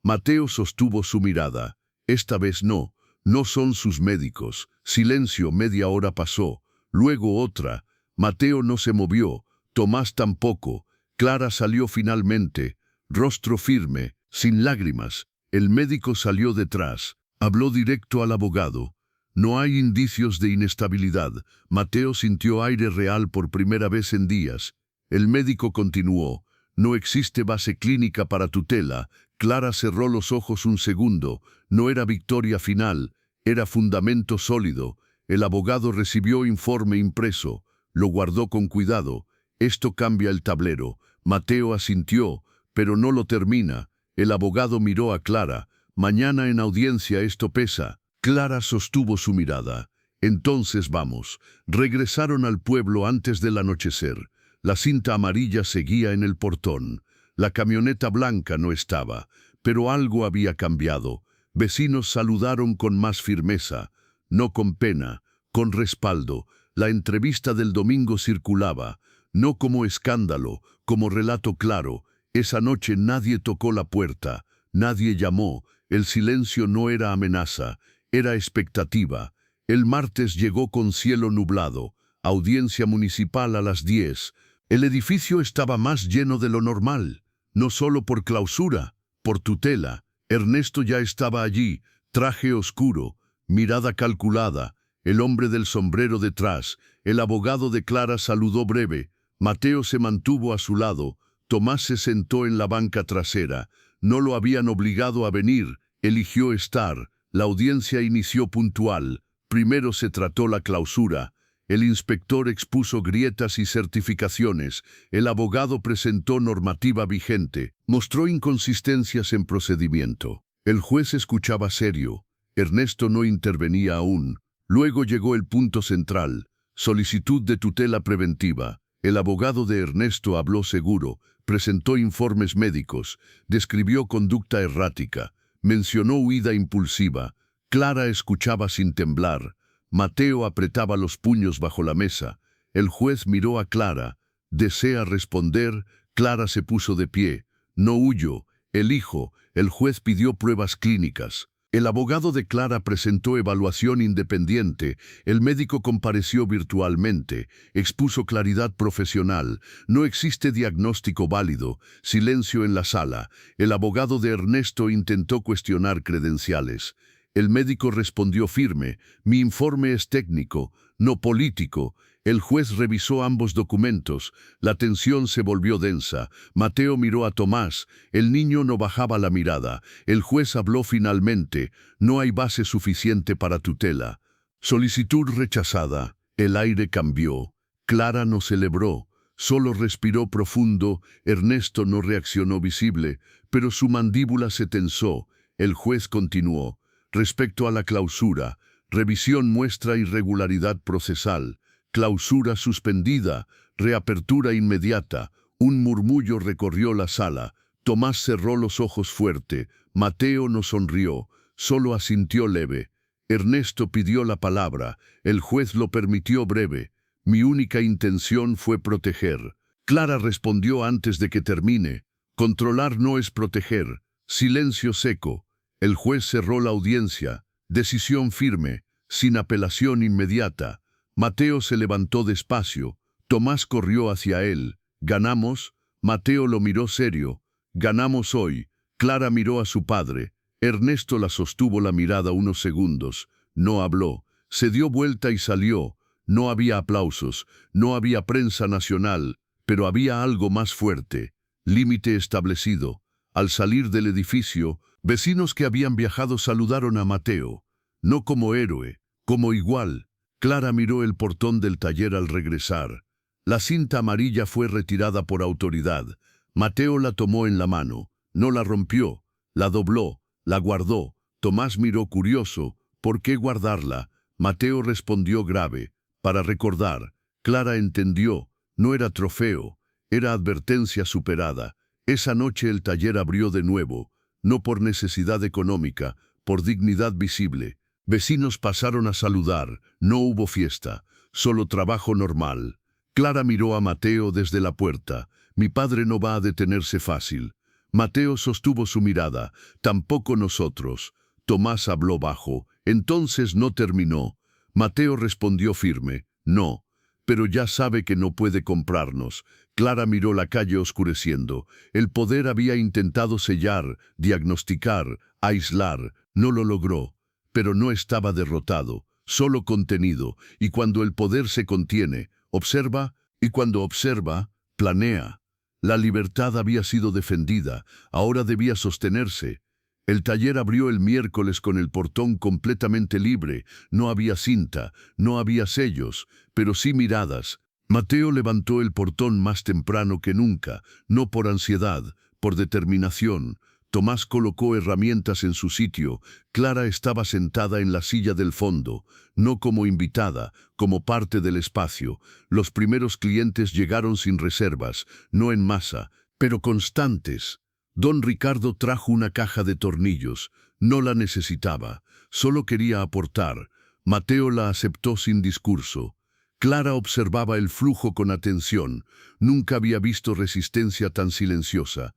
Mateo sostuvo su mirada. Esta vez no. No son sus médicos. Silencio, media hora pasó. Luego otra. Mateo no se movió. Tomás tampoco. Clara salió finalmente. Rostro firme, sin lágrimas. El médico salió detrás. Habló directo al abogado. No hay indicios de inestabilidad. Mateo sintió aire real por primera vez en días. El médico continuó. No existe base clínica para tutela. Clara cerró los ojos un segundo. No era victoria final, era fundamento sólido. El abogado recibió informe impreso. Lo guardó con cuidado. Esto cambia el tablero. Mateo asintió, pero no lo termina. El abogado miró a Clara. Mañana en audiencia esto pesa. Clara sostuvo su mirada. Entonces vamos. Regresaron al pueblo antes del anochecer. La cinta amarilla seguía en el portón. La camioneta blanca no estaba, pero algo había cambiado. Vecinos saludaron con más firmeza, no con pena, con respaldo. La entrevista del domingo circulaba, no como escándalo, como relato claro. Esa noche nadie tocó la puerta, nadie llamó. El silencio no era amenaza, era expectativa. El martes llegó con cielo nublado, audiencia municipal a las 10. El edificio estaba más lleno de lo normal, no solo por clausura, por tutela. Ernesto ya estaba allí, traje oscuro, mirada calculada, el hombre del sombrero detrás. El abogado de Clara saludó breve. Mateo se mantuvo a su lado. Tomás se sentó en la banca trasera. No lo habían obligado a venir, eligió estar. La audiencia inició puntual. Primero se trató la clausura. El inspector expuso grietas y certificaciones. El abogado presentó normativa vigente. Mostró inconsistencias en procedimiento. El juez escuchaba serio. Ernesto no intervenía aún. Luego llegó el punto central. Solicitud de tutela preventiva. El abogado de Ernesto habló seguro. Presentó informes médicos. Describió conducta errática. Mencionó huida impulsiva. Clara escuchaba sin temblar. Mateo apretaba los puños bajo la mesa. El juez miró a Clara. ¿Desea responder? Clara se puso de pie. No huyo, elijo. El juez pidió pruebas clínicas. El abogado de Clara presentó evaluación independiente. El médico compareció virtualmente. Expuso claridad profesional. No existe diagnóstico válido. Silencio en la sala. El abogado de Ernesto intentó cuestionar credenciales. El médico respondió firme: mi informe es técnico, no político. El juez revisó ambos documentos. La tensión se volvió densa. Mateo miró a Tomás. El niño no bajaba la mirada. El juez habló finalmente: no hay base suficiente para tutela. Solicitud rechazada. El aire cambió. Clara no celebró. Solo respiró profundo. Ernesto no reaccionó visible, pero su mandíbula se tensó. El juez continuó: respecto a la clausura, revisión muestra irregularidad procesal. Clausura suspendida, reapertura inmediata. Un murmullo recorrió la sala. Tomás cerró los ojos fuerte. Mateo no sonrió, solo asintió leve. Ernesto pidió la palabra. El juez lo permitió breve. Mi única intención fue proteger. Clara respondió antes de que termine: controlar no es proteger. Silencio seco. El juez cerró la audiencia. Decisión firme, sin apelación inmediata. Mateo se levantó despacio. Tomás corrió hacia él. ¿Ganamos? Mateo lo miró serio. Ganamos hoy. Clara miró a su padre. Ernesto la sostuvo la mirada unos segundos. No habló. Se dio vuelta y salió. No había aplausos, no había prensa nacional, pero había algo más fuerte. Límite establecido. Al salir del edificio, vecinos que habían viajado saludaron a Mateo. No como héroe, como igual. Clara miró el portón del taller al regresar. La cinta amarilla fue retirada por autoridad. Mateo la tomó en la mano. No la rompió, la dobló, la guardó. Tomás miró curioso. ¿Por qué guardarla? Mateo respondió grave: para recordar. Clara entendió. No era trofeo, era advertencia superada. Esa noche el taller abrió de nuevo, no por necesidad económica, por dignidad visible. Vecinos pasaron a saludar. No hubo fiesta, solo trabajo normal. Clara miró a Mateo desde la puerta. Mi padre no va a detenerse fácil. Mateo sostuvo su mirada. Tampoco nosotros. Tomás habló bajo. Entonces no terminó. Mateo respondió firme: no, pero ya sabe que no puede comprarnos. Clara miró la calle oscureciendo. El poder había intentado sellar, diagnosticar, aislar. No lo logró. Pero no estaba derrotado, solo contenido. Y cuando el poder se contiene, observa, y cuando observa, planea. La libertad había sido defendida, ahora debía sostenerse. El taller abrió el miércoles con el portón completamente libre. No había cinta, no había sellos, pero sí miradas. Mateo levantó el portón más temprano que nunca, no por ansiedad, por determinación. Tomás colocó herramientas en su sitio. Clara estaba sentada en la silla del fondo, no como invitada, como parte del espacio. Los primeros clientes llegaron sin reservas, no en masa, pero constantes. Don Ricardo trajo una caja de tornillos. No la necesitaba, solo quería aportar. Mateo la aceptó sin discurso. Clara observaba el flujo con atención. Nunca había visto resistencia tan silenciosa.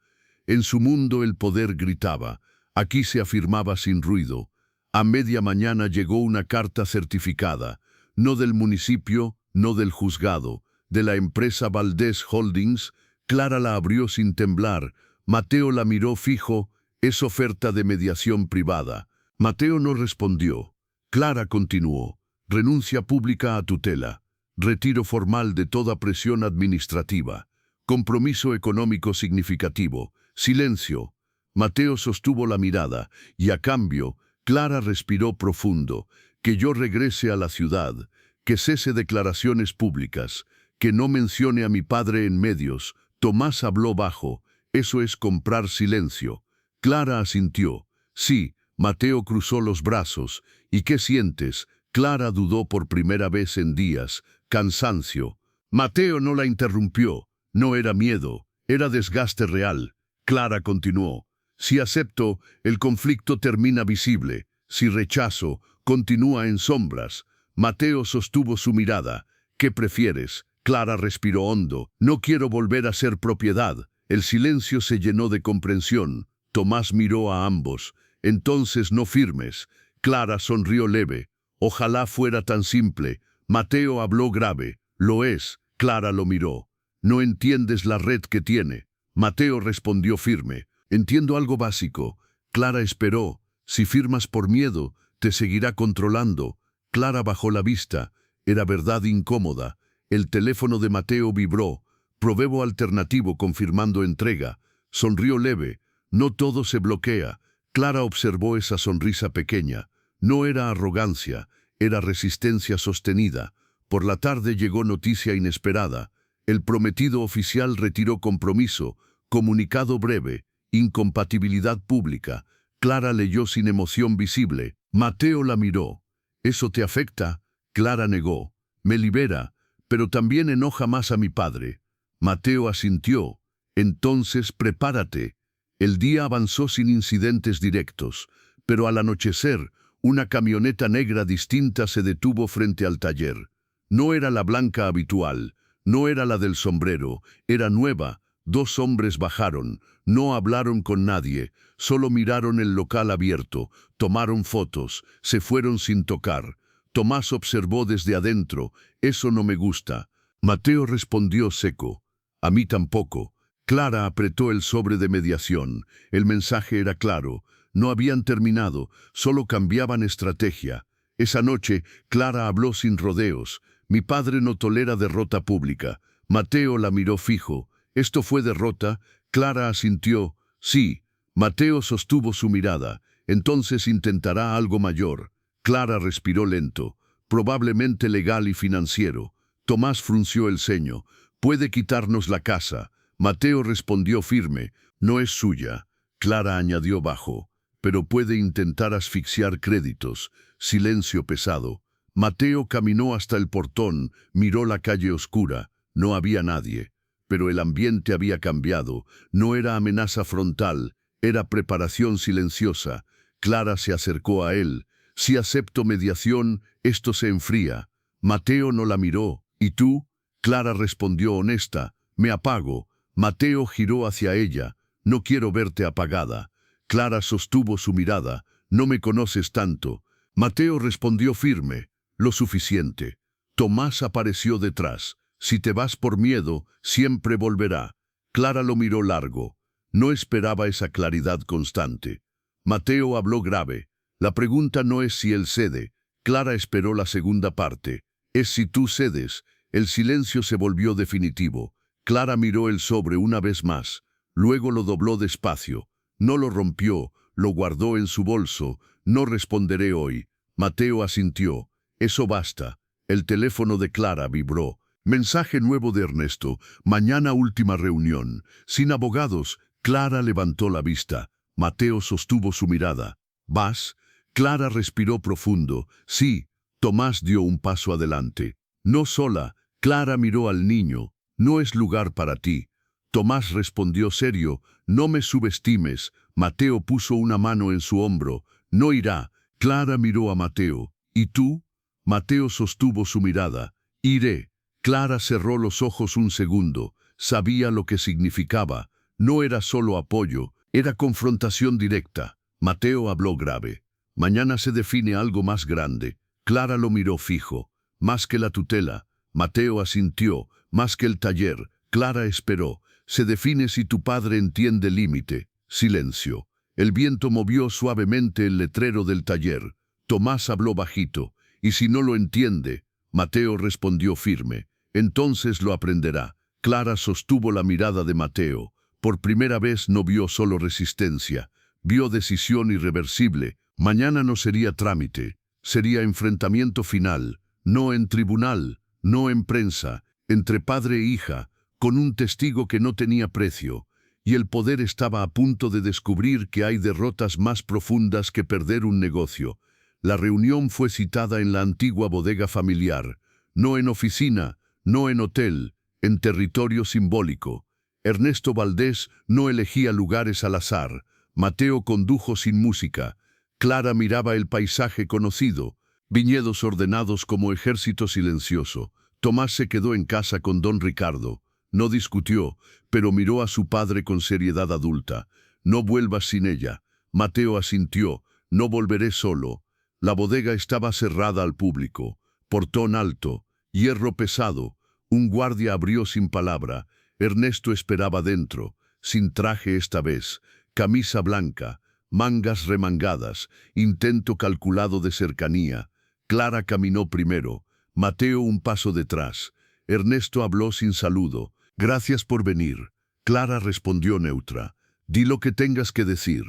En su mundo el poder gritaba. Aquí se afirmaba sin ruido. A media mañana llegó una carta certificada. No del municipio, no del juzgado, de la empresa Valdés Holdings. Clara la abrió sin temblar. Mateo la miró fijo. Es oferta de mediación privada. Mateo no respondió. Clara continuó. Renuncia pública a tutela. Retiro formal de toda presión administrativa. Compromiso económico significativo. Silencio. Mateo sostuvo la mirada, y a cambio, Clara respiró profundo. Que yo regrese a la ciudad, que cese declaraciones públicas, que no mencione a mi padre en medios. Tomás habló bajo. Eso es comprar silencio. Clara asintió. Sí. Mateo cruzó los brazos. ¿Y qué sientes? Clara dudó por primera vez en días. Cansancio. Mateo no la interrumpió. No era miedo, era desgaste real. Clara continuó. Si acepto, el conflicto termina visible. Si rechazo, continúa en sombras. Mateo sostuvo su mirada. ¿Qué prefieres? Clara respiró hondo. No quiero volver a ser propiedad. El silencio se llenó de comprensión. Tomás miró a ambos. Entonces no firmes. Clara sonrió leve. Ojalá fuera tan simple. Mateo habló grave. Lo es. Clara lo miró. No entiendes la red que tiene. Mateo respondió firme. Entiendo algo básico. Clara esperó. Si firmas por miedo, te seguirá controlando. Clara bajó la vista. Era verdad incómoda. El teléfono de Mateo vibró. Probebo alternativo confirmando entrega. Sonrió leve. No todo se bloquea. Clara observó esa sonrisa pequeña. No era arrogancia, era resistencia sostenida. Por la tarde llegó noticia inesperada. El prometido oficial retiró compromiso. Comunicado breve. Incompatibilidad pública. Clara leyó sin emoción visible. Mateo la miró. ¿Eso te afecta? Clara negó. Me libera, pero también enoja más a mi padre. Mateo asintió. Entonces prepárate. El día avanzó sin incidentes directos, pero al anochecer, una camioneta negra distinta se detuvo frente al taller. No era la blanca habitual, no era la del sombrero, era nueva. 2 hombres bajaron, no hablaron con nadie, solo miraron el local abierto, tomaron fotos, se fueron sin tocar. Tomás observó desde adentro. Eso no me gusta. Mateo respondió seco. A mí tampoco. Clara apretó el sobre de mediación. El mensaje era claro. No habían terminado, solo cambiaban estrategia. Esa noche, Clara habló sin rodeos. Mi padre no tolera derrota pública. Mateo la miró fijo. ¿Esto fue derrota? Clara asintió. Sí. Mateo sostuvo su mirada. Entonces intentará algo mayor. Clara respiró lento. Probablemente legal y financiero. Tomás frunció el ceño. Puede quitarnos la casa. Mateo respondió firme. No es suya. Clara añadió bajo. Pero puede intentar asfixiar créditos. Silencio pesado. Mateo caminó hasta el portón, miró la calle oscura. No había nadie. Pero el ambiente había cambiado. No era amenaza frontal, era preparación silenciosa. Clara se acercó a él. Si acepto mediación, esto se enfría. Mateo no la miró. ¿Y tú? Clara respondió honesta. Me apago. Mateo giró hacia ella. No quiero verte apagada. Clara sostuvo su mirada. No me conoces tanto. Mateo respondió firme. Lo suficiente. Tomás apareció detrás. Si te vas por miedo, siempre volverá. Clara lo miró largo. No esperaba esa claridad constante. Mateo habló grave. La pregunta no es si él cede. Clara esperó la segunda parte. Es si tú cedes. El silencio se volvió definitivo. Clara miró el sobre una vez más. Luego lo dobló despacio. No lo rompió, lo guardó en su bolso. No responderé hoy. Mateo asintió. Eso basta. El teléfono de Clara vibró. Mensaje nuevo de Ernesto. Mañana última reunión. Sin abogados. Clara levantó la vista. Mateo sostuvo su mirada. ¿Vas? Clara respiró profundo. Sí. Tomás dio un paso adelante. No sola. Clara miró al niño. No es lugar para ti. Tomás respondió serio. No me subestimes. Mateo puso una mano en su hombro. No irá. Clara miró a Mateo. ¿Y tú? Mateo sostuvo su mirada. Iré. Clara cerró los ojos un segundo. Sabía lo que significaba. No era solo apoyo, era confrontación directa. Mateo habló grave. Mañana se define algo más grande. Clara lo miró fijo. Más que la tutela. Mateo asintió. Más que el taller. Clara esperó. Se define si tu padre entiende el límite. Silencio. El viento movió suavemente el letrero del taller. Tomás habló bajito. ¿Y si no lo entiende? Mateo respondió firme. Entonces lo aprenderá. Clara sostuvo la mirada de Mateo. Por primera vez no vio solo resistencia. Vio decisión irreversible. Mañana no sería trámite. Sería enfrentamiento final. No en tribunal, no en prensa. Entre padre e hija, con un testigo que no tenía precio. Y el poder estaba a punto de descubrir que hay derrotas más profundas que perder un negocio. La reunión fue citada en la antigua bodega familiar. No en oficina, no en hotel, en territorio simbólico. Ernesto Valdés no elegía lugares al azar. Mateo condujo sin música. Clara miraba el paisaje conocido, viñedos ordenados como ejército silencioso. Tomás se quedó en casa con don Ricardo. No discutió, pero miró a su padre con seriedad adulta. No vuelvas sin ella. Mateo asintió. No volveré solo. La bodega estaba cerrada al público. Portón alto, hierro pesado. Un guardia abrió sin palabra. Ernesto esperaba dentro, sin traje esta vez, camisa blanca, mangas remangadas, intento calculado de cercanía. Clara caminó primero, Mateo un paso detrás. Ernesto habló sin saludo. «Gracias por venir». Clara respondió neutra. «Di lo que tengas que decir».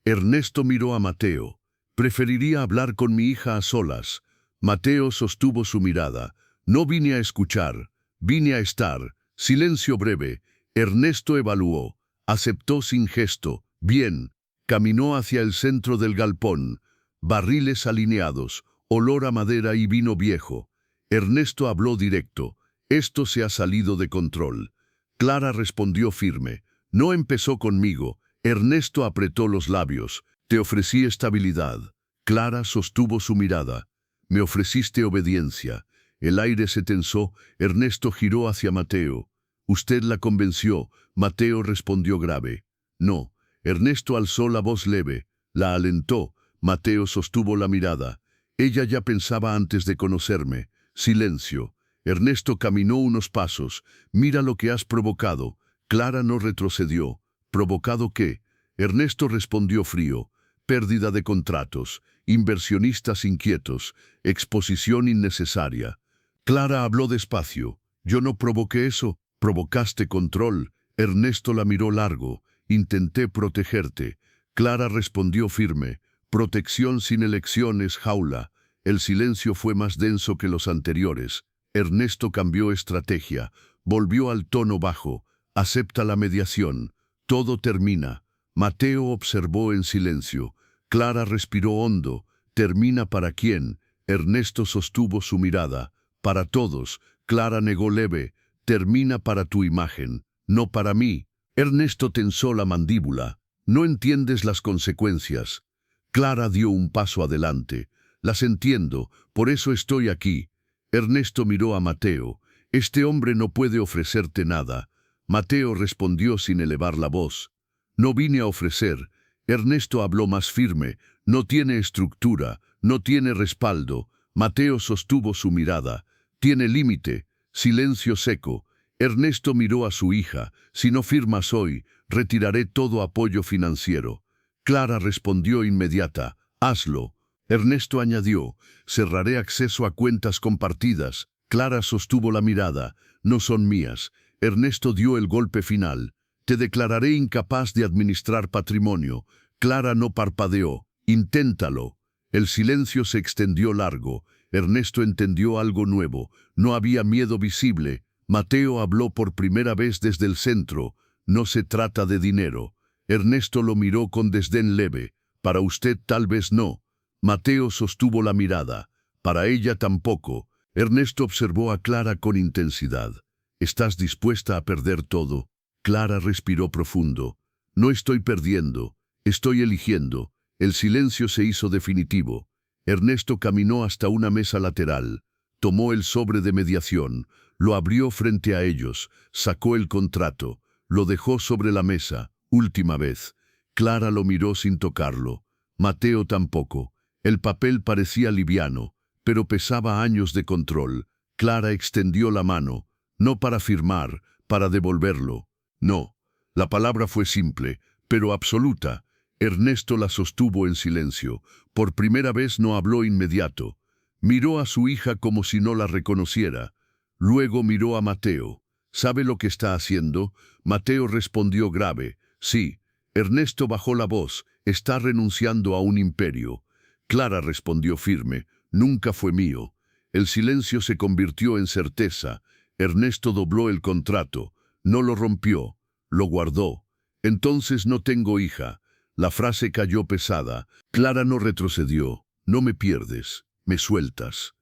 Ernesto miró a Mateo. «Preferiría hablar con mi hija a solas». Mateo sostuvo su mirada. «No vine a escuchar, vine a estar». Silencio breve. Ernesto evaluó. Aceptó sin gesto. «Bien». Caminó hacia el centro del galpón. Barriles alineados, olor a madera y vino viejo. Ernesto habló directo. «Esto se ha salido de control». Clara respondió firme. «No empezó conmigo». Ernesto apretó los labios. «Te ofrecí estabilidad». Clara sostuvo su mirada. «Me ofreciste obediencia». El aire se tensó. Ernesto giró hacia Mateo. «Usted la convenció». Mateo respondió grave. «No». Ernesto alzó la voz leve. La alentó. Mateo sostuvo la mirada. «Ella ya pensaba antes de conocerme». Silencio. Ernesto caminó unos pasos. «Mira lo que has provocado». Clara no retrocedió. «¿Provocado qué?». Ernesto respondió frío. «Pérdida de contratos, inversionistas inquietos, exposición innecesaria». Clara habló despacio. «Yo no provoqué eso, provocaste control». Ernesto la miró largo. «Intenté protegerte». Clara respondió firme. «Protección sin elecciones, jaula». El silencio fue más denso que los anteriores. Ernesto cambió estrategia. Volvió al tono bajo. «Acepta la mediación. Todo termina». Mateo observó en silencio. Clara respiró hondo. «¿Termina para quién?». Ernesto sostuvo su mirada. «Para todos». Clara negó leve. «Termina para tu imagen, no para mí». Ernesto tensó la mandíbula. «No entiendes las consecuencias». Clara dio un paso adelante. «Las entiendo, por eso estoy aquí». Ernesto miró a Mateo. «Este hombre no puede ofrecerte nada». Mateo respondió sin elevar la voz. «No vine a ofrecer». Ernesto habló más firme. «No tiene estructura, no tiene respaldo». Mateo sostuvo su mirada. «Tiene límite». Silencio seco. Ernesto miró a su hija. «Si no firmas hoy, retiraré todo apoyo financiero». Clara respondió inmediata. «Hazlo». Ernesto añadió. «Cerraré acceso a cuentas compartidas». Clara sostuvo la mirada. «No son mías». Ernesto dio el golpe final. «Te declararé incapaz de administrar patrimonio». Clara no parpadeó. «Inténtalo». El silencio se extendió largo. Ernesto entendió algo nuevo. No había miedo visible. Mateo habló por primera vez desde el centro. «No se trata de dinero». Ernesto lo miró con desdén leve. «Para usted tal vez no». Mateo sostuvo la mirada. «Para ella tampoco». Ernesto observó a Clara con intensidad. «¿Estás dispuesta a perder todo?». Clara respiró profundo. «No estoy perdiendo, estoy eligiendo». El silencio se hizo definitivo. Ernesto caminó hasta una mesa lateral. Tomó el sobre de mediación. Lo abrió frente a ellos. Sacó el contrato. Lo dejó sobre la mesa. Última vez. Clara lo miró sin tocarlo. Mateo tampoco. El papel parecía liviano, pero pesaba años de control. Clara extendió la mano. No para firmar, para devolverlo. No. La palabra fue simple, pero absoluta. Ernesto la sostuvo en silencio. Por primera vez no habló inmediato. Miró a su hija como si no la reconociera. Luego miró a Mateo. «¿Sabe lo que está haciendo?». Mateo respondió grave. «Sí». Ernesto bajó la voz. «Está renunciando a un imperio». Clara respondió firme. «Nunca fue mío». El silencio se convirtió en certeza. Ernesto dobló el contrato. No lo rompió. Lo guardó. «Entonces no tengo hija». La frase cayó pesada. Clara no retrocedió. «No me pierdes, me sueltas».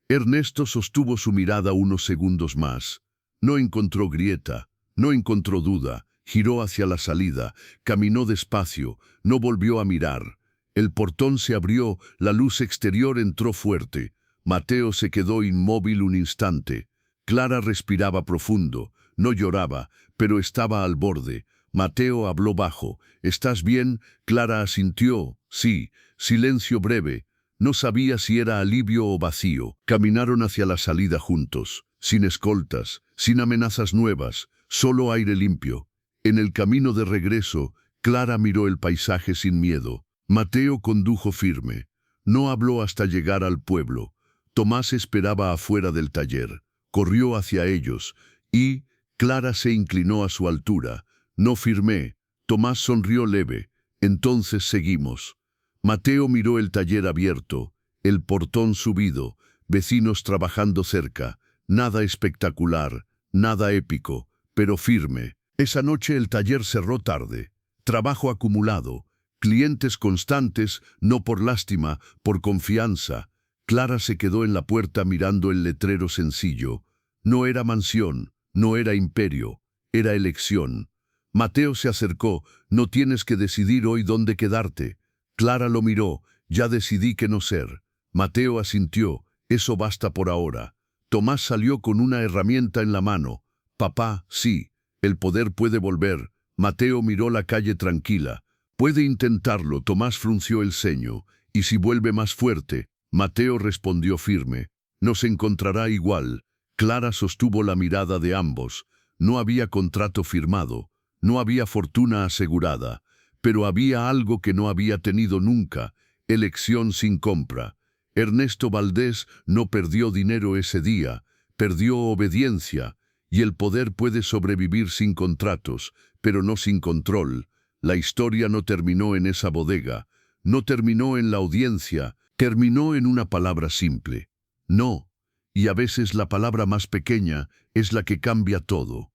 Ernesto sostuvo su mirada unos segundos más. No encontró grieta, no encontró duda. Giró hacia la salida, caminó despacio, no volvió a mirar. El portón se abrió, la luz exterior entró fuerte. Mateo se quedó inmóvil un instante. Clara respiraba profundo, no lloraba, pero estaba al borde. Mateo habló bajo. «¿Estás bien?». Clara asintió. «Sí». Silencio breve. No sabía si era alivio o vacío. Caminaron hacia la salida juntos, sin escoltas, sin amenazas nuevas, solo aire limpio. En el camino de regreso, Clara miró el paisaje sin miedo. Mateo condujo firme. No habló hasta llegar al pueblo. Tomás esperaba afuera del taller. Corrió hacia ellos y Clara se inclinó a su altura. No firmé. Tomás sonrió leve. Entonces seguimos. Mateo miró el taller abierto, el portón subido, vecinos trabajando cerca. Nada espectacular, nada épico, pero firme. Esa noche el taller cerró tarde. Trabajo acumulado, clientes constantes, no por lástima, por confianza. Clara se quedó en la puerta mirando el letrero sencillo. No era mansión, no era imperio, era elección. Mateo se acercó. No tienes que decidir hoy dónde quedarte. Clara lo miró. Ya decidí que no ser. Mateo asintió. Eso basta por ahora. Tomás salió con una herramienta en la mano. Papá, sí, el poder puede volver. Mateo miró la calle tranquila. Puede intentarlo. Tomás frunció el ceño. ¿Y si vuelve más fuerte? Mateo respondió firme. Nos encontrará igual. Clara sostuvo la mirada de ambos. No había contrato firmado. No había fortuna asegurada, pero había algo que no había tenido nunca: elección sin compra. Ernesto Valdés no perdió dinero ese día, perdió obediencia, y el poder puede sobrevivir sin contratos, pero no sin control. La historia no terminó en esa bodega, no terminó en la audiencia, terminó en una palabra simple: no. Y a veces la palabra más pequeña es la que cambia todo.